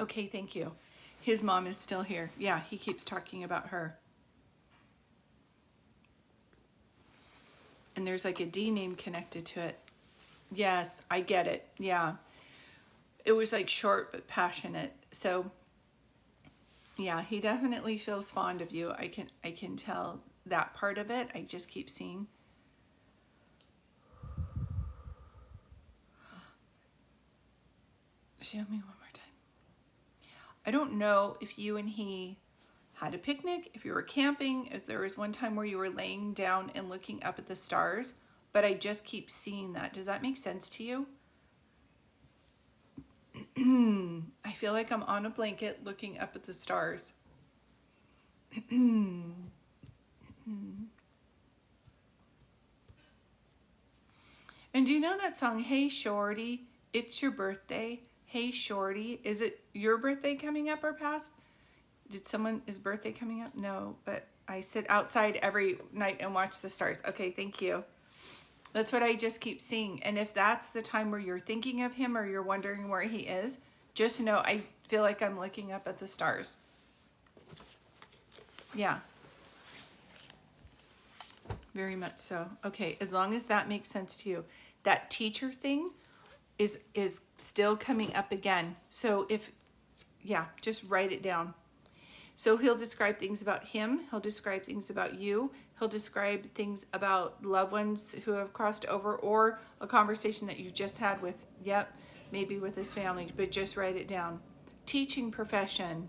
[SPEAKER 1] Okay, thank you. His mom is still here. Yeah, he keeps talking about her. And there's like a D name connected to it. Yes, I get it. Yeah. It was like short but passionate. So yeah, he definitely feels fond of you. I can tell that part of it. I just keep seeing. Show me one more time. I don't know if you and he had a picnic, if you were camping, if there was one time where you were laying down and looking up at the stars, but I just keep seeing that. Does that make sense to you? I feel like I'm on a blanket looking up at the stars. And do you know that song, Hey Shorty, It's Your Birthday? Hey Shorty, is it your birthday coming up or past? Is birthday coming up? No, but I sit outside every night and watch the stars. Okay, thank you. That's what I just keep seeing. And if that's the time where you're thinking of him or you're wondering where he is, Just know I feel like I'm looking up at the stars. Yeah, very much so. Okay, as long as that makes sense to you. That teacher thing is still coming up again. So if, yeah, just write it down. So he'll describe things about him, he'll describe things about you, he'll describe things about loved ones who have crossed over, or a conversation that you just had with, yep, maybe with his family, but just write it down. Teaching profession.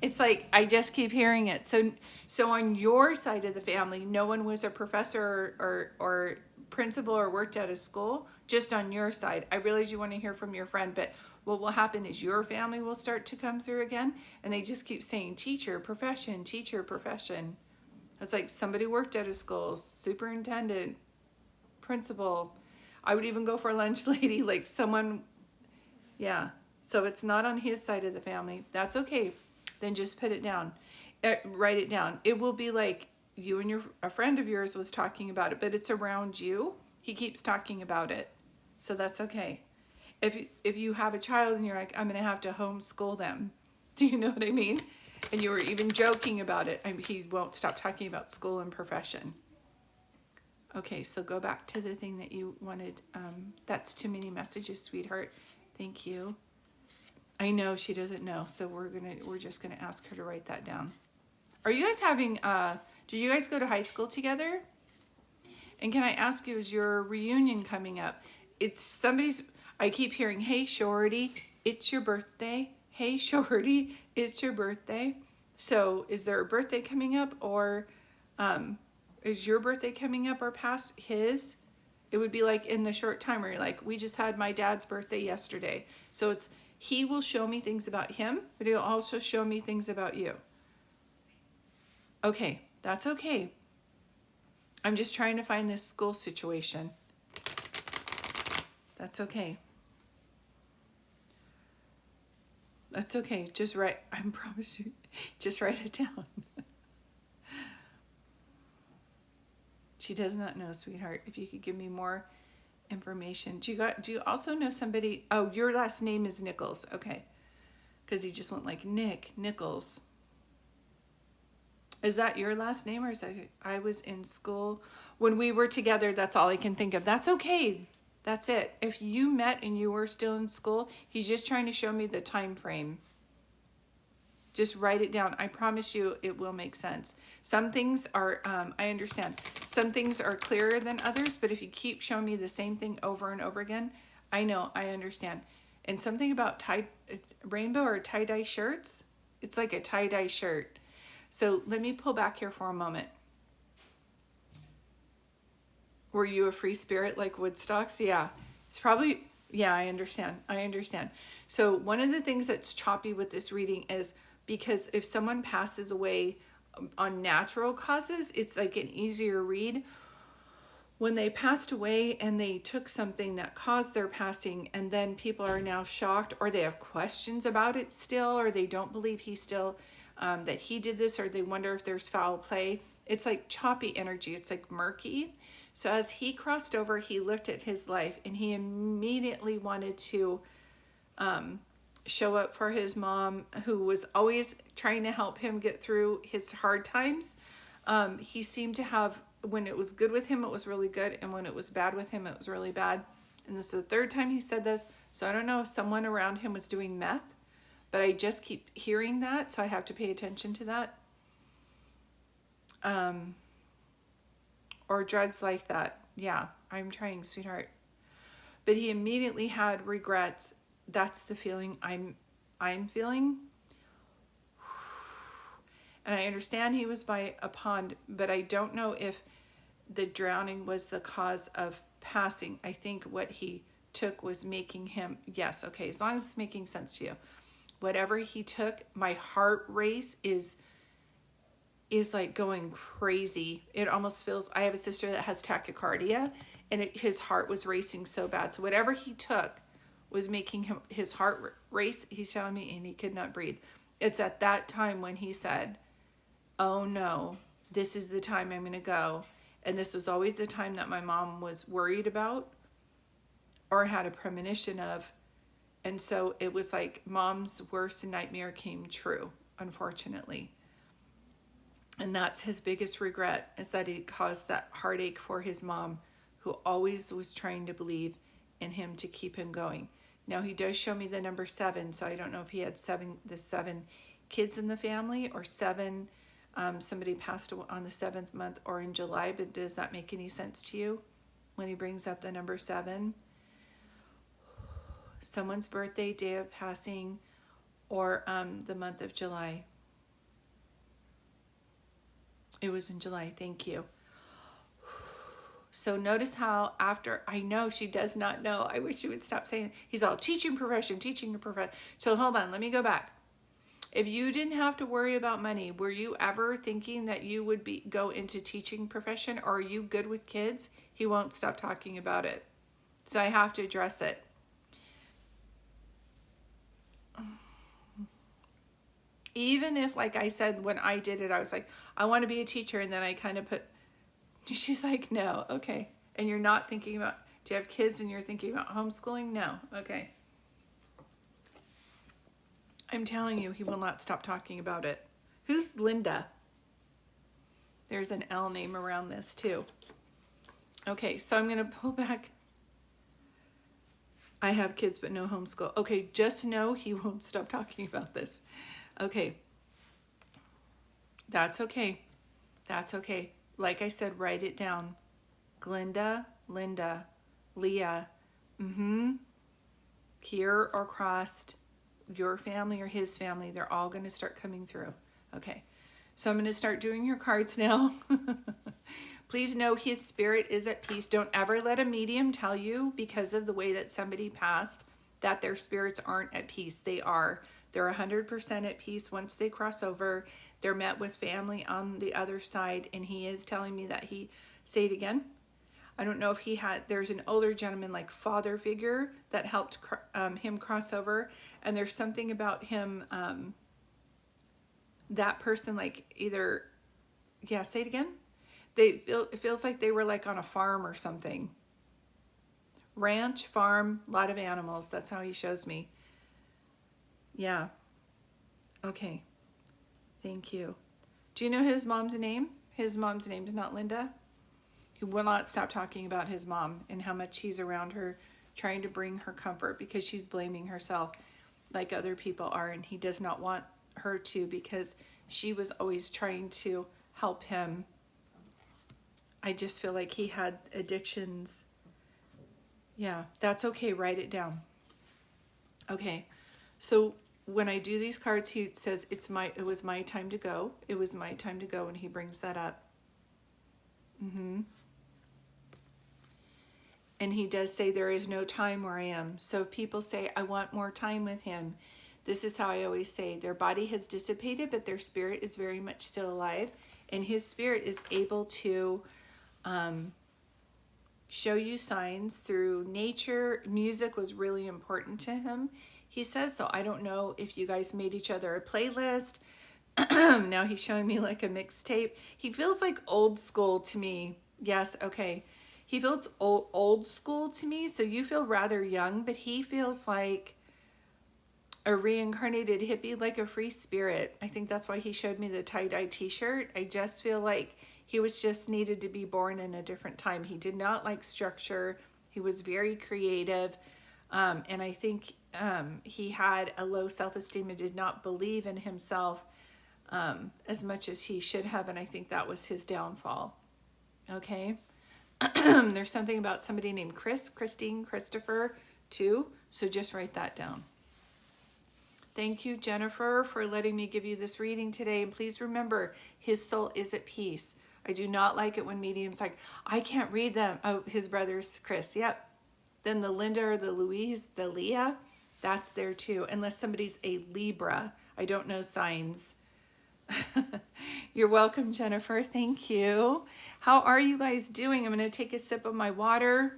[SPEAKER 1] It's like I just keep hearing it. So on your side of the family, no one was a professor or principal or worked at a school, just on your side. I realize you want to hear from your friend, but what will happen is your family will start to come through again, and they just keep saying teacher, profession, teacher, profession. It's like somebody worked at a school, superintendent, principal. I would even go for a lunch lady, like someone, yeah. So it's not on his side of the family. That's okay. Then just put it down. Write it down. It will be like you and a friend of yours was talking about it, but it's around you. He keeps talking about it. So that's okay. If you have a child and you're like, I'm going to have to homeschool them. Do you know what I mean? And you were even joking about it. He won't stop talking about school and profession. Okay, so go back to the thing that you wanted. That's too many messages, sweetheart. Thank you. I know she doesn't know, so we're just gonna ask her to write that down. Are you guys having? Did you guys go to high school together? And can I ask you, is your reunion coming up? It's somebody's. I keep hearing, "Hey, Shorty, it's your birthday. Hey, Shorty, it's your birthday." So, is there a birthday coming up, or is your birthday coming up or past his? It would be like in the short time where you're like, we just had my dad's birthday yesterday. So it's he will show me things about him, but he'll also show me things about you. Okay, that's okay. I'm just trying to find this school situation. That's okay. That's okay. Just write, I promise you, just write it down. She does not know, sweetheart. If you could give me more information. Do you also know somebody? Oh, your last name is Nichols. Okay. Because you just went like Nick Nichols. Is that your last name, or is that I was in school when we were together? That's all I can think of. That's okay. That's it. If you met and you were still in school, he's just trying to show me the time frame. Just write it down. I promise you it will make sense. Some things are, I understand. Some things are clearer than others, but if you keep showing me the same thing over and over again, I know, I understand. And something about rainbow or tie-dye shirts, it's like a tie-dye shirt. So let me pull back here for a moment. Were you a free spirit like Woodstocks? Yeah, it's probably, yeah, I understand. I understand. So one of the things that's choppy with this reading is because if someone passes away on natural causes, it's like an easier read. When they passed away and they took something that caused their passing, and then people are now shocked, or they have questions about it still, or they don't believe he still, that he did this, or they wonder if there's foul play. It's like choppy energy. It's like murky. So as he crossed over, he looked at his life and he immediately wanted to show up for his mom, who was always trying to help him get through his hard times. He seemed to have, when it was good with him, it was really good. And when it was bad with him, it was really bad. And this is the third time he said this. So I don't know if someone around him was doing meth, but I just keep hearing that. So I have to pay attention to that. Or drugs like that. Yeah, I'm trying, sweetheart. But he immediately had regrets. That's the feeling I'm feeling. And I understand he was by a pond, but I don't know if the drowning was the cause of passing. I think what he took was making him, yes, okay, as long as it's making sense to you. Whatever he took, my heart race is like going crazy. It almost feels, I have a sister that has tachycardia, and his heart was racing so bad. So whatever he took was making his heart race. He's telling me, and he could not breathe. It's at that time when he said, oh no, this is the time I'm going to go. And this was always the time that my mom was worried about or had a premonition of. And so it was like mom's worst nightmare came true, unfortunately. And that's his biggest regret, is that he caused that heartache for his mom, who always was trying to believe in him to keep him going. Now he does show me the number 7, so I don't know if he had the 7 kids in the family, or 7 somebody passed away on the 7th month or in July. But does that make any sense to you when he brings up the number 7? Someone's birthday, day of passing, or the month of July. It was in July. Thank you. So notice how after, I know she does not know. I wish she would stop saying, he's all teaching profession, teaching a profession. So hold on, let me go back. If you didn't have to worry about money, were you ever thinking that you would go into teaching profession, or are you good with kids? He won't stop talking about it. So I have to address it. Even if, like I said, when I did it, I was like, I want to be a teacher. And then I kind of put, she's like, no, okay. And you're not thinking about, do you have kids and you're thinking about homeschooling? No, okay. I'm telling you, he will not stop talking about it. Who's Linda? There's an L name around this too. Okay, so I'm going to pull back. I have kids, but no homeschool. Okay, just know he won't stop talking about this. Okay. That's okay. That's okay. Like I said, write it down. Glinda, Linda, Leah. Here or crossed, your family or his family, they're all going to start coming through. Okay. So I'm going to start doing your cards now. Please know his spirit is at peace. Don't ever let a medium tell you, because of the way that somebody passed, that their spirits aren't at peace. They are. They're 100% at peace once they cross over. They're met with family on the other side, and he is telling me that he, say it again. I don't know if he had, there's an older gentleman, like father figure, that helped him cross over. And there's something about him, that person, like either, yeah, say it again. It feels like they were like on a farm or something. Ranch, farm, a lot of animals. That's how he shows me. Yeah. Okay. Thank you. Do you know his mom's name? His mom's name is not Linda. He will not stop talking about his mom and how much he's around her, trying to bring her comfort, because she's blaming herself like other people are. And he does not want her to, because she was always trying to help him. I just feel like he had addictions. Yeah, that's okay. Write it down. Okay. So when I do these cards, he says, it was my time to go. It was my time to go. And he brings that up. And he does say there is no time where I am. So if people say, I want more time with him, this is how I always say, their body has dissipated, but their spirit is very much still alive. And his spirit is able to show you signs through nature. Music was really important to him, he says. So I don't know if you guys made each other a playlist. Now he's showing me like a mixtape. He feels like old school to me. Yes, okay. He feels old school to me, so you feel rather young, but he feels like a reincarnated hippie, like a free spirit. I think that's why he showed me the tie-dye t-shirt. I just feel like he was just needed to be born in a different time. He did not like structure. He was very creative. And I think he had a low self-esteem and did not believe in himself as much as he should have. And I think that was his downfall. Okay. There's something about somebody named Christine, Christopher too. So just write that down. Thank you, Jennifer, for letting me give you this reading today. And please remember, his soul is at peace. I do not like it when mediums like, I can't read them. Oh, his brother's Chris. Yep. Then the Linda or the Louise, the Leah, that's there too. Unless somebody's a Libra. I don't know signs. You're welcome, Jennifer. Thank you. How are you guys doing? I'm going to take a sip of my water.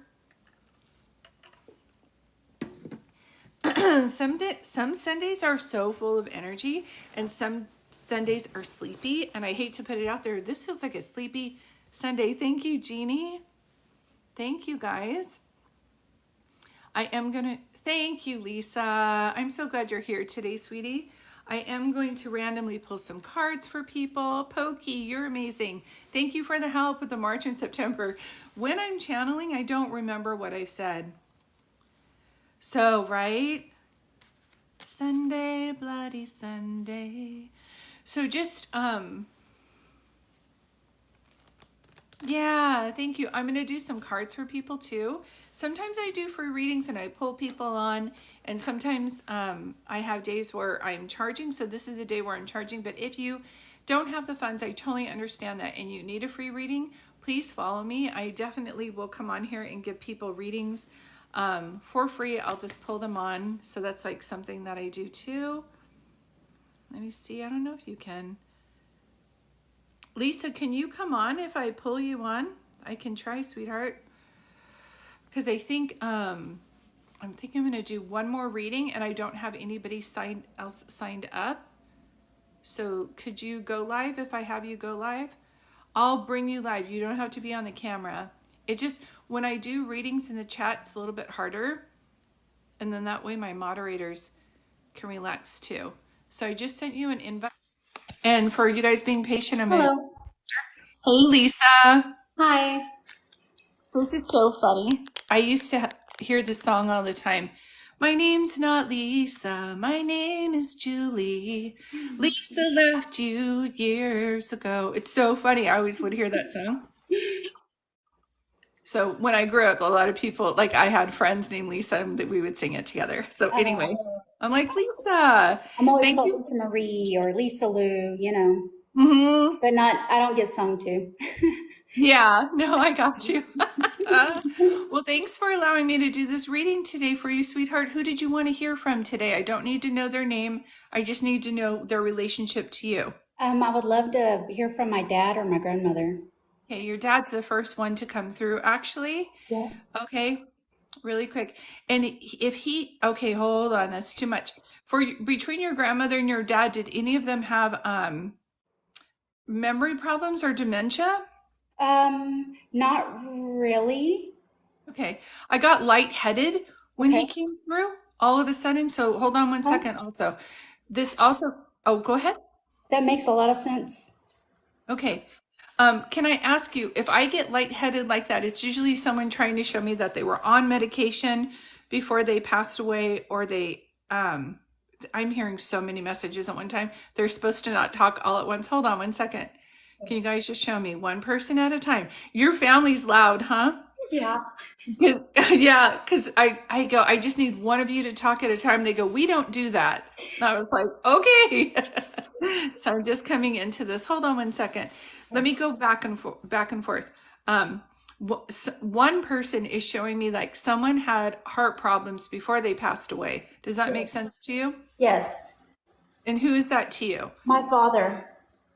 [SPEAKER 1] Some Sundays are so full of energy, and some Sundays are sleepy, and I hate to put it out there. This feels like a sleepy Sunday. Thank you, Jeannie. Thank you, guys. I am going to Thank you, Lisa. I'm so glad you're here today, sweetie. I am going to randomly pull some cards for people. Pokey, you're amazing. Thank you for the help with the March and September. When I'm channeling, I don't remember what I've said. So, right? Sunday, bloody Sunday. So just, yeah, thank you. I'm going to do some cards for people too. Sometimes I do free readings and I pull people on, and sometimes I have days where I'm charging. So this is a day where I'm charging. But if you don't have the funds, I totally understand that, and you need a free reading, please follow me. I definitely will come on here and give people readings for free. I'll just pull them on. So that's like something that I do too. Let me see. I don't know if you can. Lisa, can you come on if I pull you on? I can try, sweetheart. Because I think I'm going to do one more reading, and I don't have anybody else signed up. So could you go live if I have you go live? I'll bring you live. You don't have to be on the camera. It just, when I do readings in the chat, it's a little bit harder. And then that way my moderators can relax too. So I just sent you an invite. And for you guys being patient, I'm going to.
[SPEAKER 2] Hello.
[SPEAKER 1] Hey, Lisa.
[SPEAKER 2] Hi.
[SPEAKER 1] This is so funny. I used to hear this song all the time. My name's not Lisa. My name is Julie. Lisa left you years ago. It's so funny. I always would hear that song. So when I grew up, a lot of people, like I had friends named Lisa and that we would sing it together. So anyway, I'm like, Lisa,
[SPEAKER 2] I'm always
[SPEAKER 1] thank
[SPEAKER 2] called
[SPEAKER 1] you.
[SPEAKER 2] Lisa Marie or Lisa Lou, you know,
[SPEAKER 1] Hmm.
[SPEAKER 2] but not, I don't get sung to.
[SPEAKER 1] Yeah, no, I got you. Well, thanks for allowing me to do this reading today for you, sweetheart. Who did you want to hear from today? I don't need to know their name. I just need to know their relationship to you.
[SPEAKER 2] I would love to hear from my dad or my grandmother.
[SPEAKER 1] Okay, your dad's the first one to come through, actually.
[SPEAKER 2] Yes.
[SPEAKER 1] Okay, really quick. And if he, okay, hold on, that's too much. For between your grandmother and your dad, did any of them have memory problems or dementia?
[SPEAKER 2] Not really.
[SPEAKER 1] Okay. I got lightheaded when
[SPEAKER 2] Okay.
[SPEAKER 1] he came through all of a sudden. So hold on one
[SPEAKER 2] Well,
[SPEAKER 1] second also. This also, oh, go ahead.
[SPEAKER 2] that makes a lot of sense.
[SPEAKER 1] Okay. Can I ask you, if I get lightheaded like that, it's usually someone trying to show me that they were on medication before they passed away, or I'm hearing so many messages at one time. They're supposed to not talk all at once. Hold on one second. Can you guys just show me one person at a time? Your family's loud, huh?
[SPEAKER 2] Yeah.
[SPEAKER 1] Yeah, because I go, I just need one of you to talk at a time. They go, we don't do that. And I was like, okay. So I'm just coming into this. Hold on one second. Let me go back and forth. Um, one person is showing me like someone had heart problems before they passed away. Does that make sense to you?
[SPEAKER 2] Yes.
[SPEAKER 1] And who is that to you?
[SPEAKER 2] My father.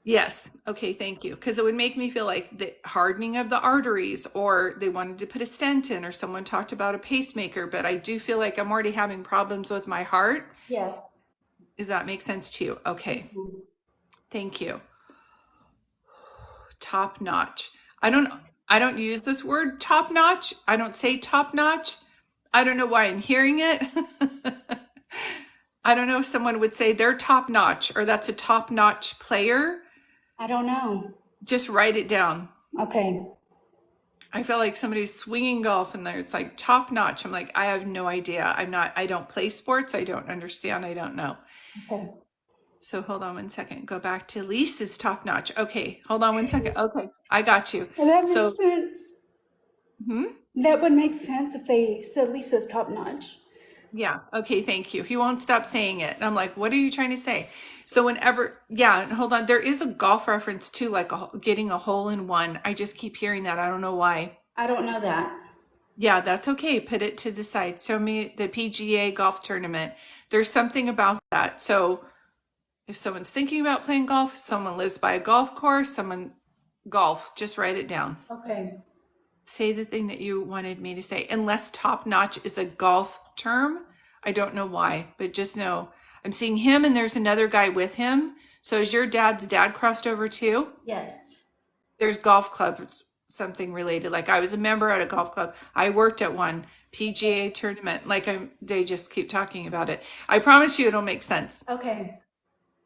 [SPEAKER 1] Yes. Okay, thank you. Because it would make me feel like the hardening of the arteries, or they wanted to put a stent in, or someone talked about a pacemaker. But I do feel like I'm already having problems with my heart.
[SPEAKER 2] Yes.
[SPEAKER 1] Does that make sense to you? Okay,
[SPEAKER 2] Mhm.
[SPEAKER 1] thank you. Top notch. I don't use this word top notch. I don't say top notch. I don't know why I'm hearing it. I don't know if someone would say they're top notch or that's a top notch player.
[SPEAKER 2] I don't know.
[SPEAKER 1] Just write it down.
[SPEAKER 2] Okay.
[SPEAKER 1] I feel like somebody's swinging golf and there it's like top notch. I'm like, I have no idea. I don't play sports. I don't understand. I don't know.
[SPEAKER 2] Okay.
[SPEAKER 1] So hold on one second. Go back to Lisa's top notch. Okay, hold on one second. Okay, I got you.
[SPEAKER 2] Well, that makes
[SPEAKER 1] So,
[SPEAKER 2] sense.
[SPEAKER 1] hmm?
[SPEAKER 2] That would make sense if they said Lisa's top notch.
[SPEAKER 1] Yeah. Okay, thank you. He won't stop saying it. And I'm like, what are you trying to say? So whenever, yeah, and hold on. There is a golf reference too, like getting a hole in one. I just keep hearing that. I don't know why.
[SPEAKER 2] I don't know that.
[SPEAKER 1] Yeah, that's okay. Put it to the side. Show me the PGA golf tournament. There's something about that. So if someone's thinking about playing golf, someone lives by a golf course, someone golf, just write it down.
[SPEAKER 2] Okay.
[SPEAKER 1] Say the thing that you wanted me to say. Unless top notch is a golf term. I don't know why, but just know I'm seeing him and there's another guy with him. So is your dad's dad crossed over too?
[SPEAKER 2] Yes.
[SPEAKER 1] There's golf clubs something related. Like I was a member at a golf club. I worked at one PGA tournament. Like they just keep talking about it. I promise you it'll make sense.
[SPEAKER 2] Okay.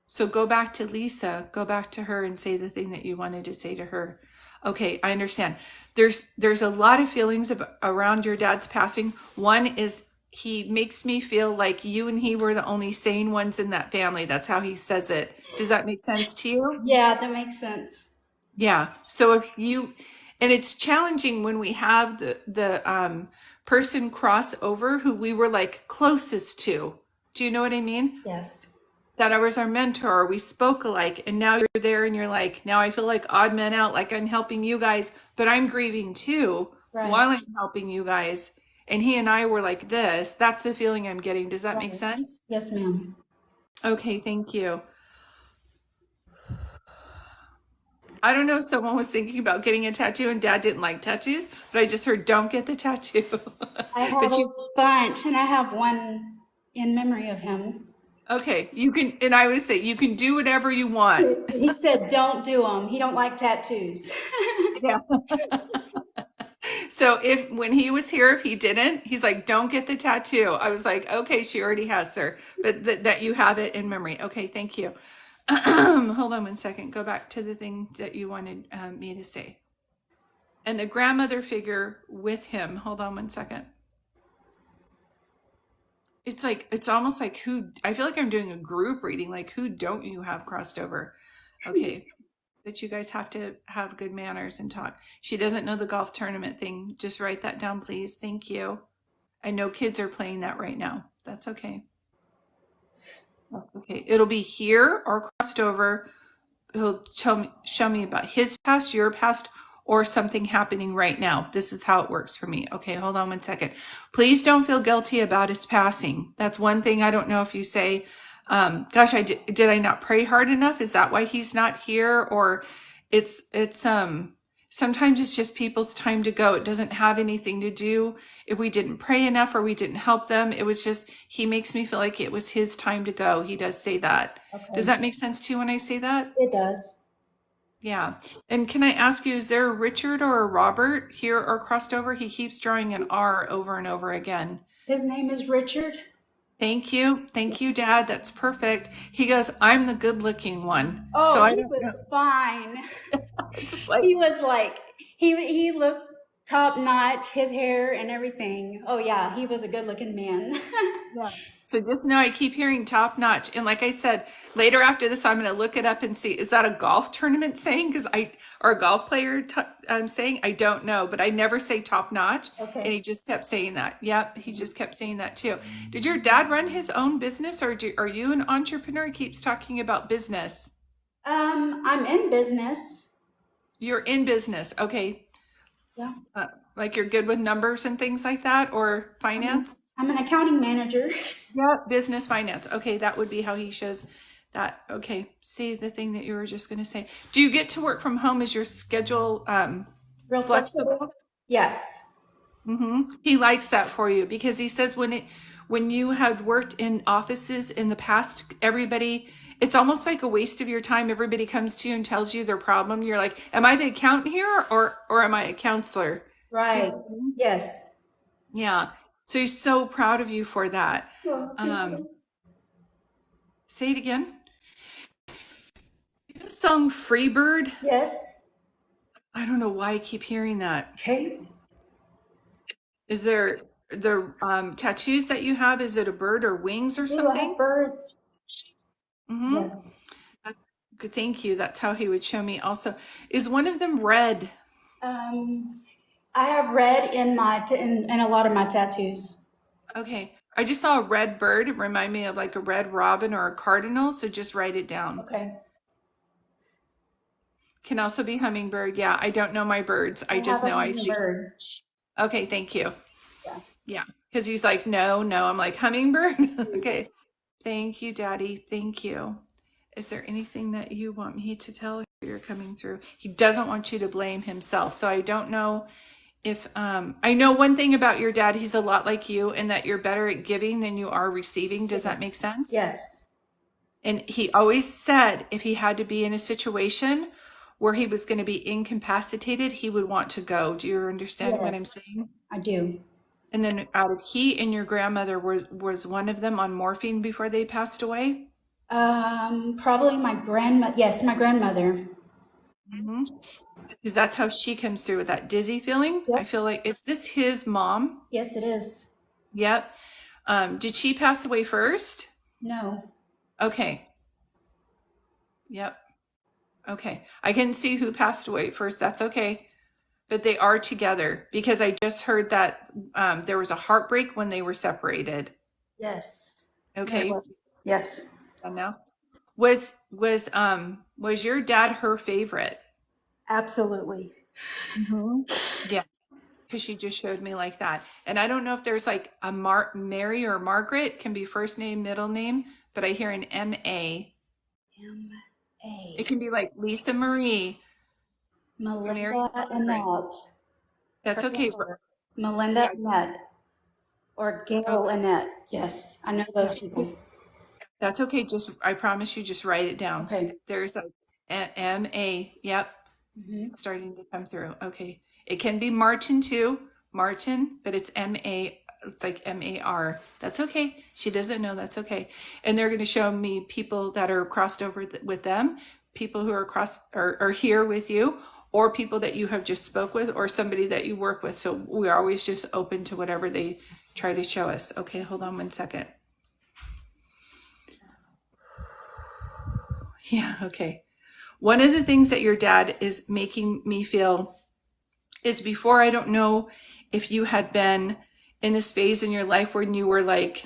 [SPEAKER 1] So go back to Lisa, go back to her and say the thing that you wanted to say to her. Okay, I understand. There's a lot of feelings around your dad's passing. One is he makes me feel like you and he were the only sane ones in that family. That's how he says it. Does that make sense to you?
[SPEAKER 2] Yeah, that makes sense.
[SPEAKER 1] Yeah. So if you, and it's challenging when we have the person cross over who we were like closest to. Do you know what I mean?
[SPEAKER 2] Yes.
[SPEAKER 1] That I was our mentor, we spoke alike, and now you're there and you're like, now I feel like odd man out, like I'm helping you guys, but I'm grieving too
[SPEAKER 2] Right.
[SPEAKER 1] while I'm helping you guys. And he and I were like this. That's the feeling I'm getting. Does that make
[SPEAKER 2] Right.
[SPEAKER 1] sense?
[SPEAKER 2] Yes, ma'am.
[SPEAKER 1] Okay, thank you. I don't know if someone was thinking about getting a tattoo and dad didn't like tattoos, but I just heard don't get the tattoo.
[SPEAKER 2] I have
[SPEAKER 1] But
[SPEAKER 2] a
[SPEAKER 1] you,
[SPEAKER 2] bunch, and I have one in memory of him.
[SPEAKER 1] okay, you can, and I always say you can do whatever you want.
[SPEAKER 2] He said, "Don't do them." He don't like tattoos.
[SPEAKER 1] Yeah. So if when he was here, if he didn't, he's like, don't get the tattoo. I was like, okay, she already has, sir, but that you have it in memory. Okay, thank you. Hold on one second. Go back to the thing that you wanted me to say. And the grandmother figure with him. Hold on one second. It's like, it's almost like who, I feel like I'm doing a group reading, like who don't you have crossed over? Okay. That you guys have to have good manners and talk. She doesn't know the golf tournament thing. Just write that down, please. Thank you. I know kids are playing that right now. That's okay. That's okay. It'll be here or crossed over. He'll show me about his past, your past, or something happening right now. This is how it works for me. Okay, hold on one second. Please don't feel guilty about his passing. That's one thing I don't know if you say, gosh, did I not pray hard enough? Is that why he's not here? Or it's sometimes it's just people's time to go. It doesn't have anything to do if we didn't pray enough or we didn't help them. It was just, he makes me feel like it was his time to go. He does say that. Does
[SPEAKER 2] Okay.
[SPEAKER 1] that make sense to you when I say that?
[SPEAKER 2] It does.
[SPEAKER 1] Yeah. And can I ask you, is there a Richard or a Robert here or crossed over? He keeps drawing an R over and over again.
[SPEAKER 2] His name is Richard.
[SPEAKER 1] Thank you. Thank you, Dad. That's perfect. He goes, I'm the good looking one. So
[SPEAKER 2] Oh,
[SPEAKER 1] I
[SPEAKER 2] he
[SPEAKER 1] don't know.
[SPEAKER 2] was fine.
[SPEAKER 1] It's just like,
[SPEAKER 2] He was like he looked top notch, his hair and everything. Oh yeah, he was a good looking man.
[SPEAKER 1] yeah. So just now I keep hearing top notch. And like I said, later after this, I'm going to look it up and see, is that a golf tournament saying? Or a golf player saying? I don't know, but I never say top notch. And
[SPEAKER 2] Okay.
[SPEAKER 1] he just kept saying that. Yep. He just kept saying that too. Did your dad run his own business or are you an entrepreneur? He keeps talking about business.
[SPEAKER 2] I'm in business.
[SPEAKER 1] You're in business. Okay.
[SPEAKER 2] Yeah.
[SPEAKER 1] Uh, like you're good with numbers and things like that or
[SPEAKER 2] I'm
[SPEAKER 1] finance?
[SPEAKER 2] I'm an accounting manager.
[SPEAKER 1] Yeah, business finance. Okay, that would be how he shows that. Okay, say the thing that you were just going to say. Do you get to work from home? Is your schedule
[SPEAKER 2] Real flexible.
[SPEAKER 1] flexible?
[SPEAKER 2] Yes.
[SPEAKER 1] He likes that for you because he says when you had worked in offices in the past, everybody, it's almost like a waste of your time. Everybody comes to you and tells you their problem. You're like, am I the accountant here or am I a counselor? Do you know
[SPEAKER 2] Right.
[SPEAKER 1] what I mean?
[SPEAKER 2] Yes.
[SPEAKER 1] Yeah. So he's so proud of you for that.
[SPEAKER 2] Well, thank
[SPEAKER 1] Um,
[SPEAKER 2] you.
[SPEAKER 1] say it again. The song Freebird.
[SPEAKER 2] Yes.
[SPEAKER 1] I don't know why I keep hearing that.
[SPEAKER 2] Okay.
[SPEAKER 1] Is there the tattoos that you have? Is it a bird or wings or
[SPEAKER 2] Do I have
[SPEAKER 1] something?
[SPEAKER 2] birds?
[SPEAKER 1] Mm-hmm.
[SPEAKER 2] Yeah.
[SPEAKER 1] Good, thank you. That's how he would show me also. Is one of them red?
[SPEAKER 2] Um, I have red in in a lot of my tattoos.
[SPEAKER 1] Okay. I just saw a red bird. It reminded me of like a red robin or a cardinal, so just write it down.
[SPEAKER 2] Okay.
[SPEAKER 1] Can also be hummingbird. Yeah, I don't know my birds.
[SPEAKER 2] I
[SPEAKER 1] I
[SPEAKER 2] have
[SPEAKER 1] just
[SPEAKER 2] a
[SPEAKER 1] know I see.
[SPEAKER 2] hummingbird.
[SPEAKER 1] Okay, thank you.
[SPEAKER 2] Yeah.
[SPEAKER 1] Yeah, because he's like, no, no. I'm like, hummingbird? Okay. Thank you, Daddy. Thank you. Is there anything that you want me to tell you you're coming through? He doesn't want you to blame himself. So I don't know if, I know one thing about your dad, he's a lot like you in that you're better at giving than you are receiving. Does that make sense?
[SPEAKER 2] Yes.
[SPEAKER 1] And he always said if he had to be in a situation where he was going to be incapacitated, he would want to go. Do you understand what I'm
[SPEAKER 2] Yes,
[SPEAKER 1] saying?
[SPEAKER 2] I do.
[SPEAKER 1] And then out of he and your grandmother, was one of them on morphine before they passed away?
[SPEAKER 2] Probably my grandma. Yes, my grandmother.
[SPEAKER 1] Hmm. Because that's how she comes through with that dizzy feeling. I
[SPEAKER 2] Yep.
[SPEAKER 1] feel like, is this his mom?
[SPEAKER 2] Yes, it is.
[SPEAKER 1] Yep. Did she pass away first?
[SPEAKER 2] No.
[SPEAKER 1] Okay. Yep. Okay. I can see who passed away first. That's okay. But they are together because I just heard that there was a heartbreak when they were separated.
[SPEAKER 2] Yes. There
[SPEAKER 1] Okay.
[SPEAKER 2] was. Yes.
[SPEAKER 1] And now was your dad her favorite?
[SPEAKER 2] Absolutely.
[SPEAKER 1] Hmm. Yeah, because she just showed me like that. And I don't know if there's like a Mary or Margaret can be first name, middle name, but I hear an M.A. It
[SPEAKER 2] M.A.
[SPEAKER 1] can be like Lisa Marie, Mary
[SPEAKER 2] Melinda
[SPEAKER 1] Margaret.
[SPEAKER 2] Annette.
[SPEAKER 1] That's
[SPEAKER 2] Her
[SPEAKER 1] okay.
[SPEAKER 2] daughter. Melinda
[SPEAKER 1] Yeah.
[SPEAKER 2] Annette. Or
[SPEAKER 1] Oh,
[SPEAKER 2] Gail Annette. Yes, I know those
[SPEAKER 1] yeah.
[SPEAKER 2] people.
[SPEAKER 1] That's okay. Just, I promise you, just write it down.
[SPEAKER 2] Okay.
[SPEAKER 1] There's M.A. Yep.
[SPEAKER 2] Hmm.
[SPEAKER 1] Starting to come through. Okay. It can be Martin too, Martin, but it's M.A. It's like M.A.R. That's okay. She doesn't know. That's okay. And they're going to show me people that are crossed over with them, people who are are here with you, or people that you have just spoke with, or somebody that you work with. So we're always just open to whatever they try to show us. Okay, hold on one second. Yeah, okay. One of the things that your dad is making me feel is before, I don't know if you had been in this phase in your life when you were like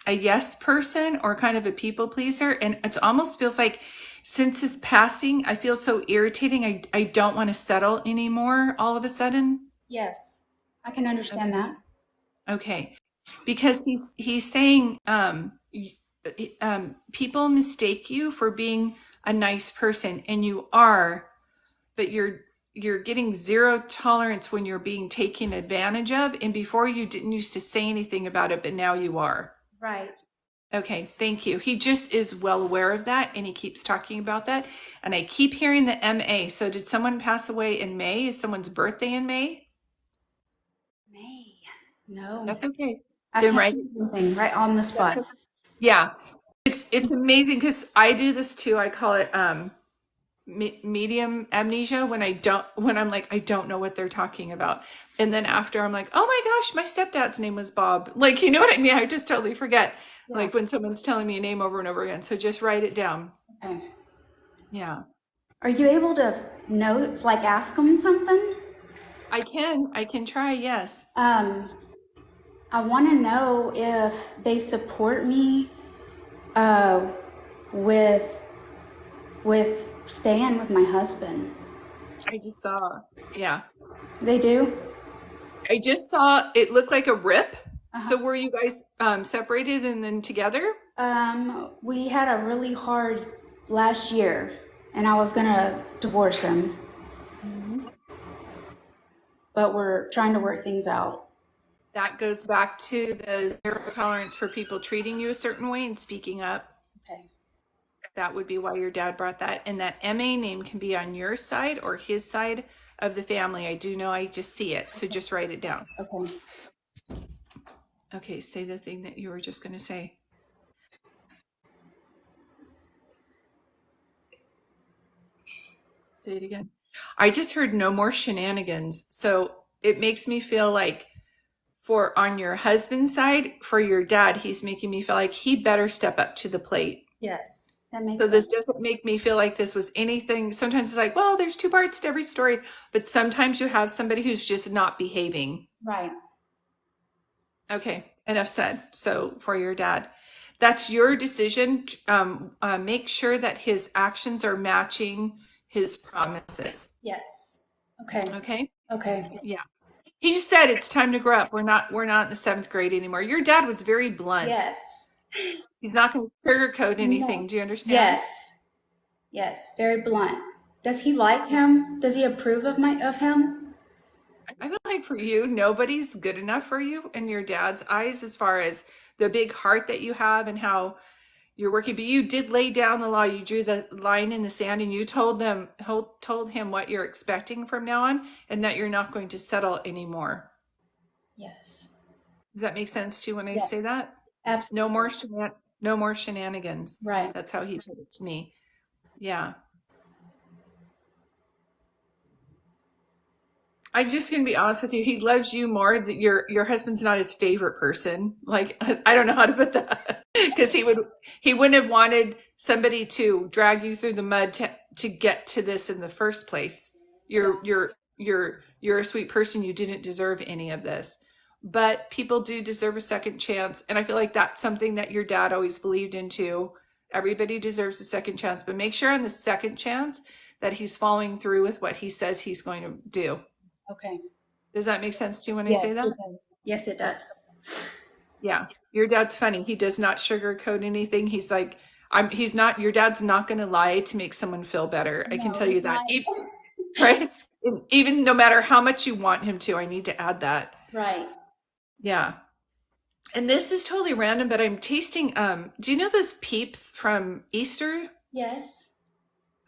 [SPEAKER 1] a yes person or kind of a people pleaser. And it almost feels like since his passing, I feel so irritating. I don't want to settle anymore all of a sudden.
[SPEAKER 2] Yes, I can understand that.
[SPEAKER 1] Okay. Because he's saying people mistake you for being a nice person, and you are, but you're getting zero tolerance when you're being taken advantage of, and before you didn't used to say anything about it, but now you are.
[SPEAKER 2] Right.
[SPEAKER 1] Okay, thank you. He just is well aware of that, and he keeps talking about that, and I keep hearing the MA. So did someone pass away in May? Is someone's birthday in May?
[SPEAKER 2] May. No.
[SPEAKER 1] That's okay.
[SPEAKER 2] I
[SPEAKER 1] Then
[SPEAKER 2] can't
[SPEAKER 1] write.
[SPEAKER 2] do anything right on the spot.
[SPEAKER 1] Yeah, it's amazing because I do this too. I call it medium amnesia when I'm like I don't know what they're talking about, and then after I'm like, oh my gosh, my stepdad's name was Bob. Like, you know what I mean? I just totally forget.
[SPEAKER 2] Yeah.
[SPEAKER 1] Like when someone's telling me a name over and over again. So just write it down.
[SPEAKER 2] Okay.
[SPEAKER 1] Yeah,
[SPEAKER 2] Are you able to know, like, ask them something?
[SPEAKER 1] I can try. Yes.
[SPEAKER 2] Um, I want to know if they support me uh, with with staying with my husband.
[SPEAKER 1] I just saw. Yeah,
[SPEAKER 2] They do?
[SPEAKER 1] I just saw it looked like a rip.
[SPEAKER 2] Uh-huh.
[SPEAKER 1] So were you guys separated and then together?
[SPEAKER 2] We had a really hard last year, and I was gonna divorce him, but we're trying to work things out.
[SPEAKER 1] That goes back to the zero tolerance for people treating you a certain way and speaking up.
[SPEAKER 2] Okay.
[SPEAKER 1] That would be why your dad brought that. And that MA name can be on your side or his side of the family. I do know, I just see it. So just write it down.
[SPEAKER 2] Okay.
[SPEAKER 1] Okay, say the thing that you were just going to say. Say it again. I just heard no more shenanigans. So it makes me feel like for on your husband's side, for your dad, he's making me feel like he better step up to the plate.
[SPEAKER 2] Yes, that makes
[SPEAKER 1] So this
[SPEAKER 2] sense.
[SPEAKER 1] doesn't make me feel like this was anything. Sometimes it's like, well, there's two parts to every story, but sometimes you have somebody who's just not behaving.
[SPEAKER 2] Right.
[SPEAKER 1] Okay, enough said. So for your dad, that's your decision. Make sure that his actions are matching his promises.
[SPEAKER 2] Yes. Okay.
[SPEAKER 1] Okay.
[SPEAKER 2] Okay.
[SPEAKER 1] Yeah. He just said it's time to grow up. We're not in the seventh grade anymore. Your dad was very blunt.
[SPEAKER 2] Yes.
[SPEAKER 1] He's not going to sugarcoat anything.
[SPEAKER 2] No.
[SPEAKER 1] Do you understand?
[SPEAKER 2] Yes. Yes. Very blunt. Does he like him? Does he approve of him?
[SPEAKER 1] I feel like for you, nobody's good enough for you in your dad's eyes as far as the big heart that you have and how you're working, but you did lay down the law. You drew the line in the sand, and you told him what you're expecting from now on, and that you're not going to settle anymore.
[SPEAKER 2] Yes.
[SPEAKER 1] Does that make sense to you when I say
[SPEAKER 2] Yes.
[SPEAKER 1] that? No more
[SPEAKER 2] Absolutely.
[SPEAKER 1] no more shenanigans.
[SPEAKER 2] Right.
[SPEAKER 1] That's how he put it to me. Yeah. I'm just gonna be honest with you. He loves you more. That your husband's not his favorite person. Like I don't know how to put that because he wouldn't have wanted somebody to drag you through the mud to get to this in the first place.
[SPEAKER 2] Yeah.
[SPEAKER 1] You're a sweet person. You didn't deserve any of this, but people do deserve a second chance, and I feel like that's something that your dad always believed into. Everybody deserves a second chance, but make sure on the second chance that he's following through with what he says he's going to do.
[SPEAKER 2] Okay.
[SPEAKER 1] Does that make sense to you when I say
[SPEAKER 2] Yes,
[SPEAKER 1] that?
[SPEAKER 2] it does. Yes, it does.
[SPEAKER 1] Yeah. Your dad's funny. He does not sugarcoat anything. He's like, he's not, your dad's not going to lie to make someone feel better. I can
[SPEAKER 2] No,
[SPEAKER 1] tell you
[SPEAKER 2] he's
[SPEAKER 1] that.
[SPEAKER 2] not.
[SPEAKER 1] Right? Even no matter how much you want him to, I need to add that.
[SPEAKER 2] Right.
[SPEAKER 1] Yeah. And this is totally random, but I'm tasting, do you know those Peeps from Easter?
[SPEAKER 2] Yes.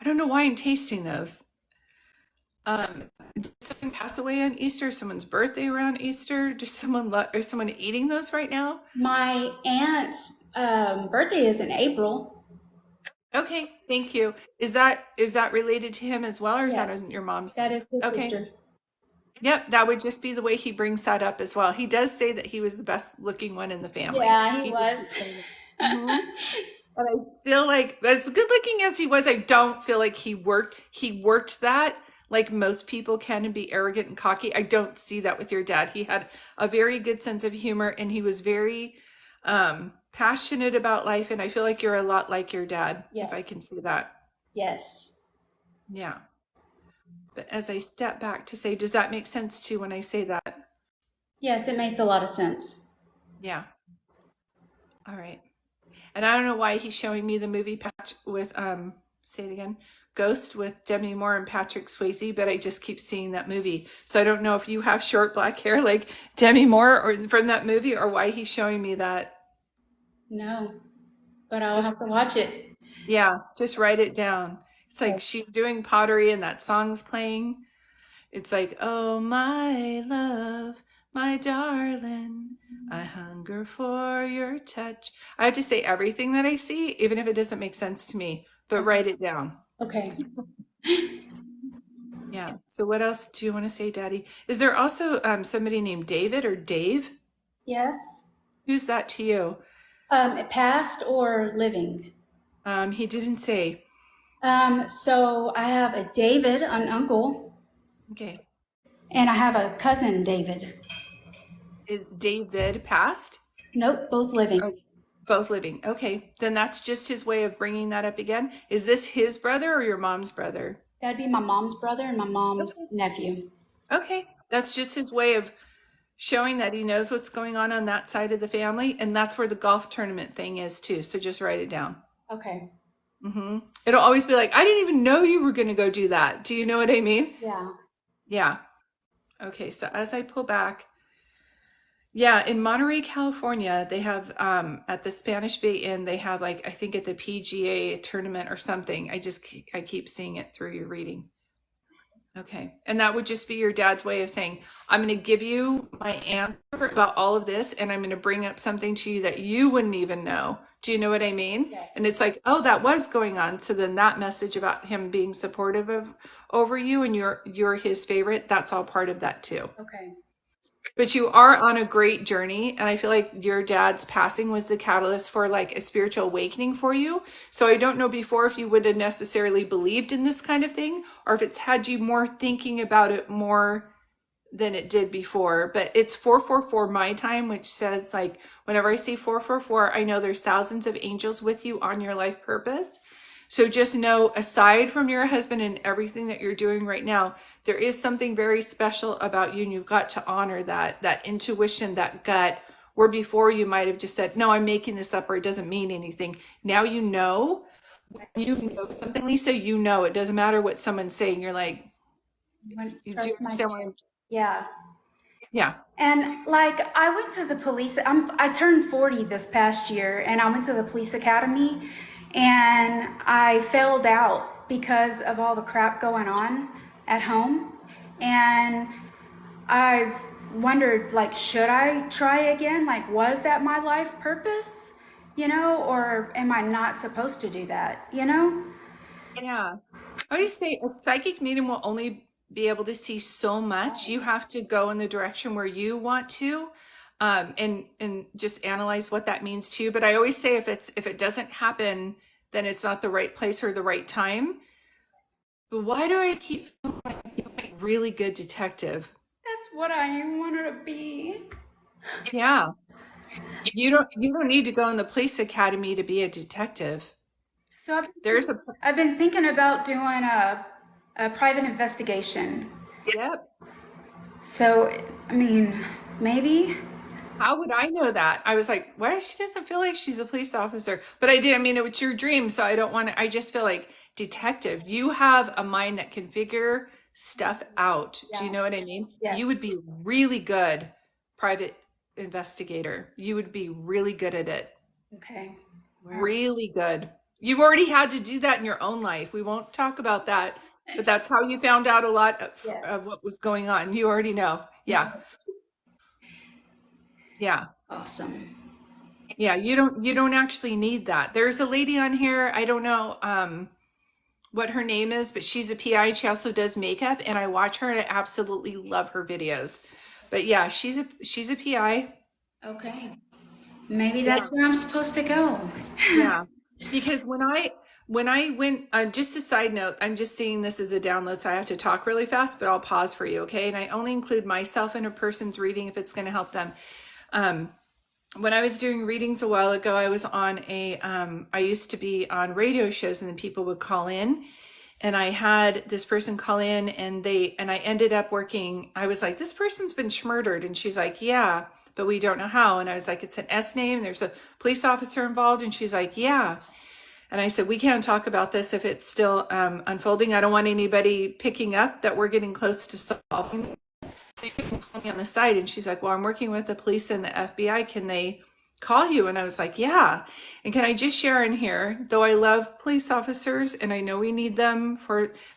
[SPEAKER 1] I don't know why I'm tasting those. Did someone pass away on Easter? Someone's birthday around Easter? Just or someone eating those right now?
[SPEAKER 2] My aunt's birthday is in April.
[SPEAKER 1] Okay, thank you. Is that related to him as well, or is that on
[SPEAKER 2] Yes.
[SPEAKER 1] your mom's
[SPEAKER 2] That
[SPEAKER 1] side?
[SPEAKER 2] is his
[SPEAKER 1] Okay.
[SPEAKER 2] sister.
[SPEAKER 1] Yep, that would just be the way he brings that up as well. He does say that he was the best looking one in the family.
[SPEAKER 2] Yeah, he
[SPEAKER 1] He just
[SPEAKER 2] was.
[SPEAKER 1] keeps saying it. But I feel like as good looking as he was, I don't feel like he worked that like most people can and be arrogant and cocky. I don't see that with your dad. He had a very good sense of humor and he was very passionate about life, and I feel like you're a lot like your dad, if I
[SPEAKER 2] Yes.
[SPEAKER 1] can say that.
[SPEAKER 2] Yes.
[SPEAKER 1] Yeah. But as I step back to say, does that make sense to you when I say that?
[SPEAKER 2] Yes, it makes a lot of sense.
[SPEAKER 1] Yeah. All right. And I don't know why he's showing me the movie Patch with say it again, Ghost with Demi Moore and Patrick Swayze, but I just keep seeing that movie. So I don't know if you have short black hair like Demi Moore or from that movie, or why he's showing me that.
[SPEAKER 2] No, but I'll
[SPEAKER 1] Just
[SPEAKER 2] have to watch it.
[SPEAKER 1] yeah, just write it down. It's like
[SPEAKER 2] Yes.
[SPEAKER 1] she's doing pottery and that song's playing. It's like, oh, my love, my darling, I hunger for your touch. I have to say everything that I see, even if it doesn't make sense to me, but
[SPEAKER 2] Okay.
[SPEAKER 1] write it down.
[SPEAKER 2] Okay.
[SPEAKER 1] Yeah. So what else do you want to say, Daddy? Is there also somebody named David or Dave?
[SPEAKER 2] Yes.
[SPEAKER 1] Who's that to you?
[SPEAKER 2] Past or living?
[SPEAKER 1] He didn't say.
[SPEAKER 2] So I have a David, an uncle,
[SPEAKER 1] Okay.
[SPEAKER 2] and I have a cousin, David.
[SPEAKER 1] Is David passed?
[SPEAKER 2] Nope, both living.
[SPEAKER 1] Oh, both living. Okay. Then that's just his way of bringing that up again. Is this his brother or your mom's brother?
[SPEAKER 2] That'd be my mom's brother and my mom's
[SPEAKER 1] Okay.
[SPEAKER 2] nephew.
[SPEAKER 1] Okay. That's just his way of showing that he knows what's going on that side of the family. And that's where the golf tournament thing is too. So just write it down.
[SPEAKER 2] Okay.
[SPEAKER 1] It'll always be like, I didn't even know you were going to go do that. Do you know what I mean?
[SPEAKER 2] Yeah.
[SPEAKER 1] Yeah. Okay. So as I pull back, yeah, in Monterey, California, they have at the Spanish Bay Inn, they have like I think at the PGA tournament or something. I keep seeing it through your reading. Okay. And that would just be your dad's way of saying, I'm going to give you my answer about all of this, and I'm going to bring up something to you that you wouldn't even know. Do you know what I mean?
[SPEAKER 2] Yes.
[SPEAKER 1] And it's like, oh, that was going on. So then that message about him being supportive of over you and you're his favorite, that's all part of that too.
[SPEAKER 2] Okay.
[SPEAKER 1] But you are on a great journey, and I feel like your dad's passing was the catalyst for like a spiritual awakening for you. So I don't know before if you would have necessarily believed in this kind of thing, or if it's had you more thinking about it more than it did before. But it's 444 my time, which says like whenever I say 444, I know there's thousands of angels with you on your life purpose. So just know, aside from your husband and everything that you're doing right now, there is something very special about you, and you've got to honor that intuition, that gut, where before you might have just said, no, I'm making this up, or it doesn't mean anything. Now you know something, Lisa, you know, it doesn't matter what someone's saying. You're like,
[SPEAKER 2] You want to
[SPEAKER 1] do you
[SPEAKER 2] trust my
[SPEAKER 1] understand what I'm
[SPEAKER 2] Yeah.
[SPEAKER 1] Yeah.
[SPEAKER 2] And like I went to the police. I turned 40 this past year, and I went to the police academy, and I failed out because of all the crap going on at home. And I've wondered, like, should I try again? Like, was that my life purpose? Or am I not supposed to do that?
[SPEAKER 1] Yeah. I always say a psychic medium will only be able to see so much. You have to go in the direction where you want to, and just analyze what that means to you. But I always say if it doesn't happen, then it's not the right place or the right time. But why do I keep feeling like you're a really good detective?
[SPEAKER 2] That's what I wanted to be.
[SPEAKER 1] Yeah. You don't need to go in the police academy to be a detective.
[SPEAKER 2] So
[SPEAKER 1] There's a
[SPEAKER 2] I've been thinking about doing a private investigation.
[SPEAKER 1] Yep.
[SPEAKER 2] So, I mean, maybe.
[SPEAKER 1] How would I know that? I was like, why she doesn't feel like she's a police officer? But I did. I mean, it was your dream, so I don't want to. I just feel like detective. You have a mind that can figure stuff out. Do you
[SPEAKER 2] Yeah.
[SPEAKER 1] know what I mean?
[SPEAKER 2] Yes.
[SPEAKER 1] You would be really good private investigator. You would be really good at it.
[SPEAKER 2] Okay. Wow.
[SPEAKER 1] Really good. You've already had to do that in your own life. We won't talk about that, but that's how you found out a lot
[SPEAKER 2] Yes.
[SPEAKER 1] of what was going on. You already know. Yeah. Yeah.
[SPEAKER 2] Awesome.
[SPEAKER 1] Yeah, you don't actually need that. There's a lady on here, I don't know what her name is, but she's a PI. She also does makeup, and I watch her and I absolutely love her videos. But yeah, she's a PI.
[SPEAKER 2] Okay. Maybe
[SPEAKER 1] Yeah.
[SPEAKER 2] that's where I'm supposed to go.
[SPEAKER 1] Yeah. Because when I went, just a side note, I'm just seeing this as a download, so I have to talk really fast, but I'll pause for you, okay? And I only include myself in a person's reading if it's going to help them. Um, when I was doing readings a while ago, I was on I used to be on radio shows and then people would call in, and I had this person call in, and I ended up working. I was like, this person's been murdered. And she's like, yeah, but we don't know how. And I was like, it's an S name. There's a police officer involved. And she's like, yeah. And I said, we can't talk about this if it's still unfolding. I don't want anybody picking up that we're getting close to solving. So you can call me on the side. And she's like, well, I'm working with the police and the FBI. Can they call you? And I was like, yeah. And can I just share in here, though I love police officers and I know we need them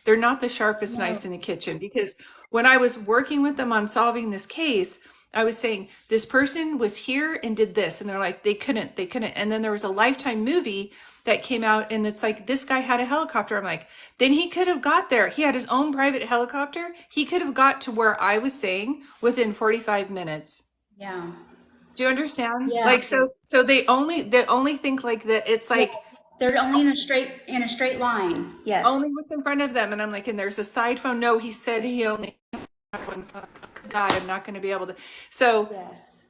[SPEAKER 1] they're not the sharpest
[SPEAKER 2] No.
[SPEAKER 1] knives in the kitchen, because when I was working with them on solving this case, I was saying, this person was here and did this. And they're like, they couldn't. And then there was a Lifetime movie that came out, and it's like, this guy had a helicopter. I'm like, then he could have got there. He had his own private helicopter. He could have got to where I was saying within 45 minutes.
[SPEAKER 2] Yeah.
[SPEAKER 1] Do you understand?
[SPEAKER 2] Yeah.
[SPEAKER 1] Like, so they only think like that. It's like
[SPEAKER 2] Yes. They're only in a straight line.
[SPEAKER 1] only
[SPEAKER 2] Yes.
[SPEAKER 1] what's in front of them. And I'm like, and there's a side phone. No, he said he only had one phone. God, I'm not going to be able to. So
[SPEAKER 2] Yes.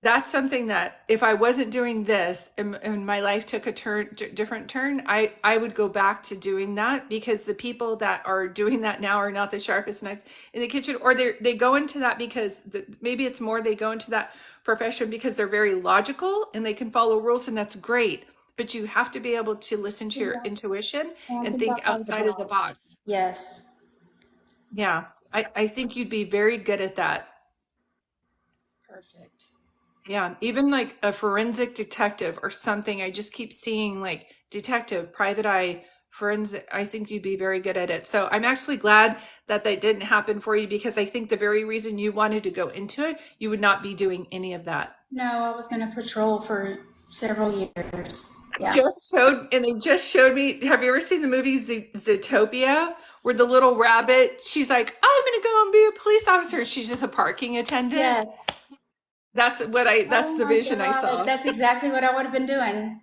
[SPEAKER 1] that's something that if I wasn't doing this and my life took a different turn, I would go back to doing that, because the people that are doing that now are not the sharpest knives in the kitchen, or they go into that because maybe it's more they go into that profession because they're very logical and they can follow rules, and that's great. But you have to be able to listen to your intuition
[SPEAKER 2] And
[SPEAKER 1] and
[SPEAKER 2] think
[SPEAKER 1] think
[SPEAKER 2] outside the
[SPEAKER 1] outside of the
[SPEAKER 2] box.
[SPEAKER 1] box.
[SPEAKER 2] Yes.
[SPEAKER 1] Yeah, I think you'd be very good at that.
[SPEAKER 2] Perfect.
[SPEAKER 1] Yeah, even like a forensic detective or something. I just keep seeing like detective, private eye, forensic. I think you'd be very good at it. So I'm actually glad that that didn't happen for you, because I think the very reason you wanted to go into it, you would not be doing any of that.
[SPEAKER 2] No, I was going to patrol for several years. Yeah.
[SPEAKER 1] Just showed, and they just showed me. Have you ever seen the movie Zootopia, where the little rabbit, she's like, I'm gonna go and be a police officer. She's just a parking attendant.
[SPEAKER 2] Yes.
[SPEAKER 1] That's
[SPEAKER 2] Oh
[SPEAKER 1] the
[SPEAKER 2] my
[SPEAKER 1] vision I
[SPEAKER 2] God.
[SPEAKER 1] saw.
[SPEAKER 2] That's exactly what I would have been doing.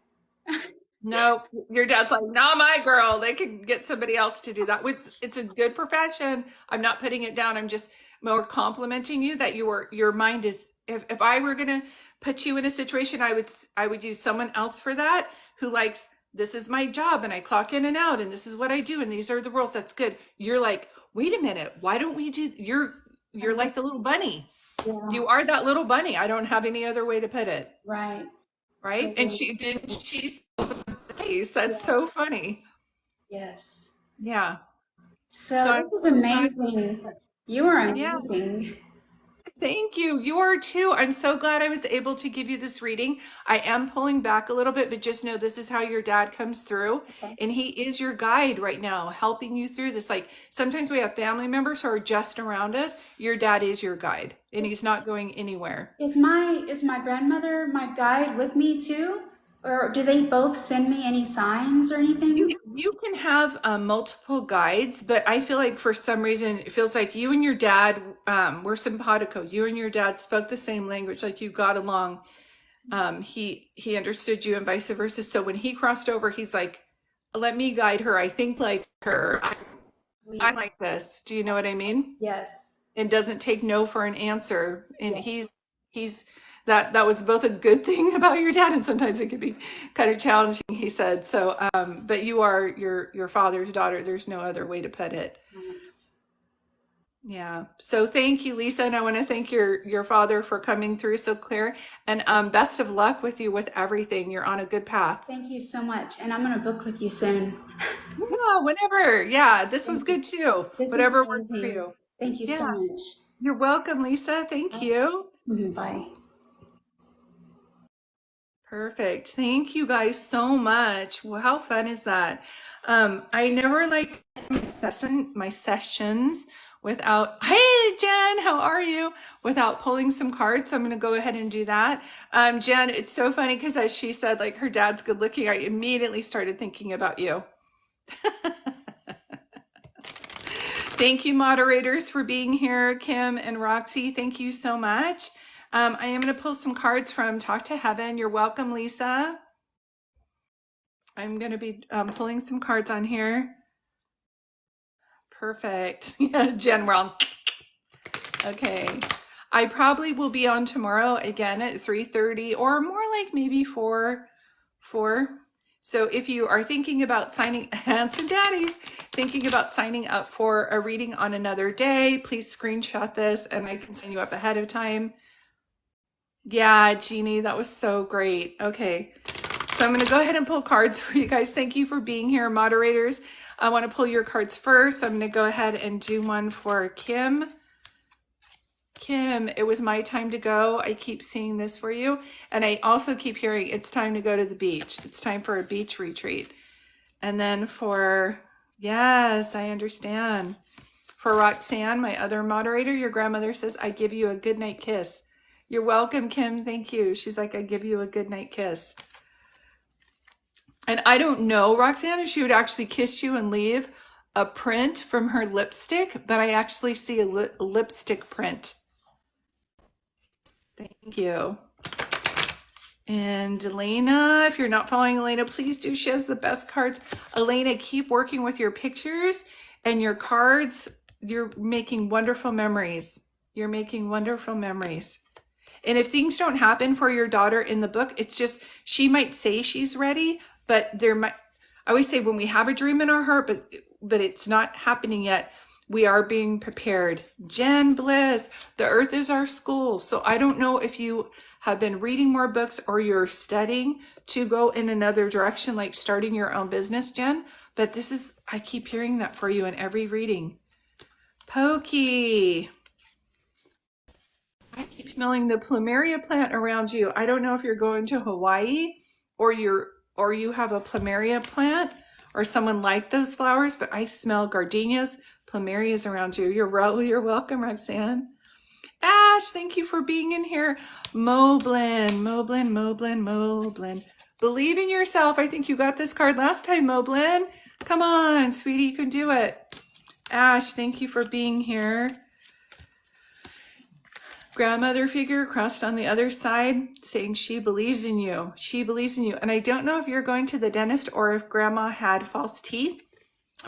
[SPEAKER 1] No, your dad's like, not my girl. They can get somebody else to do that. It's a good profession. I'm not putting it down. I'm just more complimenting you that your mind is. If I were gonna put you in a situation, I would use someone else for that, who likes, this is my job and I clock in and out and this is what I do and these are the rules. That's good. You're like, wait a minute, why don't we do? You're like the little bunny.
[SPEAKER 2] Yeah.
[SPEAKER 1] You are that little bunny. I don't have any other way to put it.
[SPEAKER 2] Right.
[SPEAKER 1] Right? And
[SPEAKER 2] Totally.
[SPEAKER 1] she's nice. That's
[SPEAKER 2] Yeah.
[SPEAKER 1] so funny.
[SPEAKER 2] Yes.
[SPEAKER 1] Yeah.
[SPEAKER 2] So
[SPEAKER 1] So
[SPEAKER 2] this
[SPEAKER 1] I'm
[SPEAKER 2] was
[SPEAKER 1] so glad.
[SPEAKER 2] amazing. You are
[SPEAKER 1] Yeah.
[SPEAKER 2] amazing.
[SPEAKER 1] Thank you. You are too. I'm so glad I was able to give you this reading. I am pulling back a little bit, but just know this is how your dad comes through.
[SPEAKER 2] Okay.
[SPEAKER 1] And he is your guide right now, helping you through this. Like sometimes we have family members who are just around us. Your dad is your guide, and he's not going anywhere.
[SPEAKER 2] Is my grandmother my guide with me too? Or do they both send me any signs or anything?
[SPEAKER 1] You can have multiple guides, but I feel like for some reason it feels like you and your dad were simpatico. You and your dad spoke the same language, like you got along. He understood you and vice versa. So when he crossed over, he's like, "Let me guide her. I think like her. I'm like this." Do you know what I mean?
[SPEAKER 2] Yes.
[SPEAKER 1] And doesn't take no for an answer. And
[SPEAKER 2] Yes.
[SPEAKER 1] he's that was both a good thing about your dad, and sometimes it could be kind of challenging, he said. So but you are your father's daughter. There's no other way to put it.
[SPEAKER 2] Nice.
[SPEAKER 1] Yeah. So thank you, Lisa, and I want to thank your father for coming through so clear. And best of luck with you with everything. You're on a good path.
[SPEAKER 2] Thank you so much. And I'm gonna book with you soon.
[SPEAKER 1] Yeah, whenever. Yeah, this was
[SPEAKER 2] Thank you.
[SPEAKER 1] good too.
[SPEAKER 2] This is
[SPEAKER 1] Whatever works for
[SPEAKER 2] amazing.
[SPEAKER 1] you.
[SPEAKER 2] Thank you so
[SPEAKER 1] Yeah.
[SPEAKER 2] much.
[SPEAKER 1] You're welcome, Lisa. Thank you.
[SPEAKER 2] Bye.
[SPEAKER 1] Perfect. Thank you guys so much. Well, how fun is that? I never like my sessions without, hey Jen, how are you? Without pulling some cards. So I'm gonna go ahead and do that. Jen, it's so funny because as she said, like her dad's good looking, I immediately started thinking about you. Thank you, moderators, for being here. Kim and Roxy, thank you so much. I am going to pull some cards from Talk to Heaven. You're welcome, Lisa. I'm going to be pulling some cards on here. Perfect. Yeah, Jen, we're on. Okay. I probably will be on tomorrow again at 3:30 or more like maybe 4. So if you are thinking about signing, handsome daddies, thinking about signing up for a reading on another day, please screenshot this and I can sign you up ahead of time. Yeah, Jeannie, that was so great. Okay, so I'm going to go ahead and pull cards for you guys. Thank you for being here, moderators. I want to pull your cards first. So I'm going to go ahead and do one for Kim. Kim, it was my time to go. I keep seeing this for you. And I also keep hearing it's time to go to the beach. It's time for a beach retreat. And then for, yes, I understand. For Roxanne, my other moderator, your grandmother says, I give you a good night kiss. You're welcome, Kim. Thank you. She's like, I give you a good night kiss. And I don't know, Roxanne, if she would actually kiss you and leave a print from her lipstick, but I actually see a lipstick print. Thank you. And Elena, if you're not following Elena, please do. She has the best cards. Elena, keep working with your pictures and your cards. You're making wonderful memories. You're making wonderful memories. And if things don't happen for your daughter in the book, it's just, she might say she's ready, but there might, I always say when we have a dream in our heart, but it's not happening yet, we are being prepared. Jen Bliss, the earth is our school. So I don't know if you have been reading more books or you're studying to go in another direction, like starting your own business, Jen. But this is, I keep hearing that for you in every reading. Pokey. I keep smelling the plumeria plant around you. I don't know if you're going to Hawaii or you have a plumeria plant or someone like those flowers, but I smell gardenias, plumerias around you. You're welcome, Roxanne. Ash, thank you for being in here. Moblin. Believe in yourself. I think you got this card last time, Moblin. Come on, sweetie, you can do it. Ash, thank you for being here. Grandmother figure crossed on the other side saying she believes in you. She believes in you. And I don't know if you're going to the dentist or if grandma had false teeth,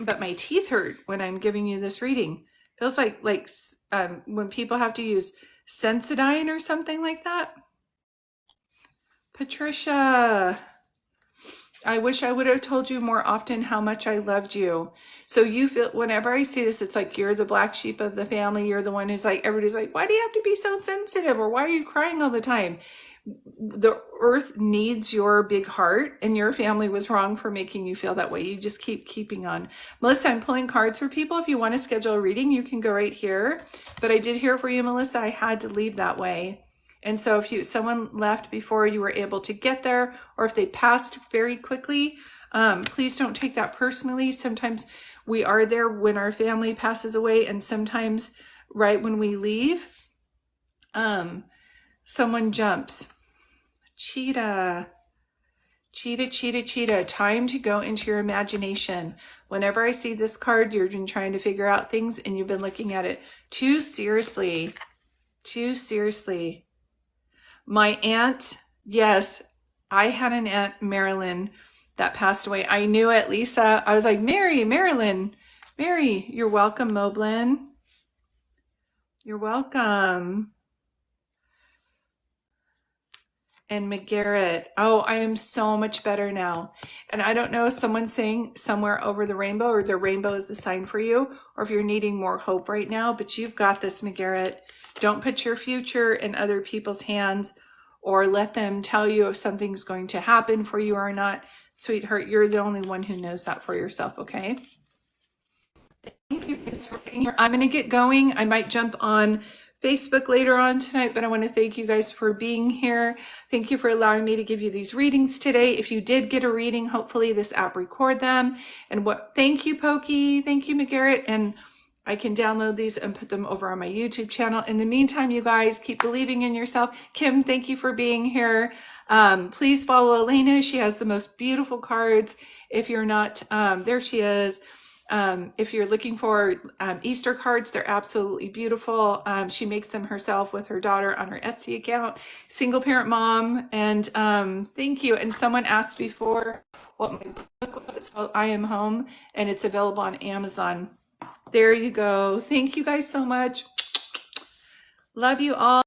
[SPEAKER 1] but my teeth hurt when I'm giving you this reading. Feels like when people have to use Sensodyne or something like that. Patricia, I wish I would have told you more often how much I loved you. So you feel, whenever I see this, it's like you're the black sheep of the family. You're the one who's like, everybody's like, why do you have to be so sensitive? Or why are you crying all the time? The earth needs your big heart, and your family was wrong for making you feel that way. You just keeping on. Melissa, I'm pulling cards for people. If you want to schedule a reading, you can go right here. but I did hear for you, Melissa. I had to leave that way. And so if someone left before you were able to get there, or if they passed very quickly, please don't take that personally. Sometimes we are there when our family passes away, and sometimes right when we leave, someone jumps. Cheetah. Cheetah, cheetah, cheetah. Time to go into your imagination. Whenever I see this card, you've been trying to figure out things and you've been looking at it too seriously. Too seriously. My aunt, yes, I had an aunt, Marilyn, that passed away. I knew it, Lisa. I was like, Marilyn. Mary, you're welcome, Moblin. You're welcome. And McGarrett. Oh, I am so much better now. And I don't know if someone's saying somewhere over the rainbow, or the rainbow is a sign for you, or if you're needing more hope right now, but you've got this, McGarrett. Don't put your future in other people's hands, or let them tell you if something's going to happen for you or not. Sweetheart, you're the only one who knows that for yourself, okay? Thank you guys for being here. I'm going to get going. I might jump on Facebook later on tonight, but I want to thank you guys for being here. Thank you for allowing me to give you these readings today. If you did get a reading, hopefully this app record them. And thank you, Pokey. Thank you, McGarrett. And I can download these and put them over on my YouTube channel. In the meantime, you guys keep believing in yourself. Kim, thank you for being here. Please follow Elena. She has the most beautiful cards. If you're not, there she is. If you're looking for Easter cards, they're absolutely beautiful. She makes them herself with her daughter on her Etsy account. Single parent mom. And thank you. And someone asked before what my book was. So I Am Home, and it's available on Amazon. There you go. Thank you guys so much. Love you all.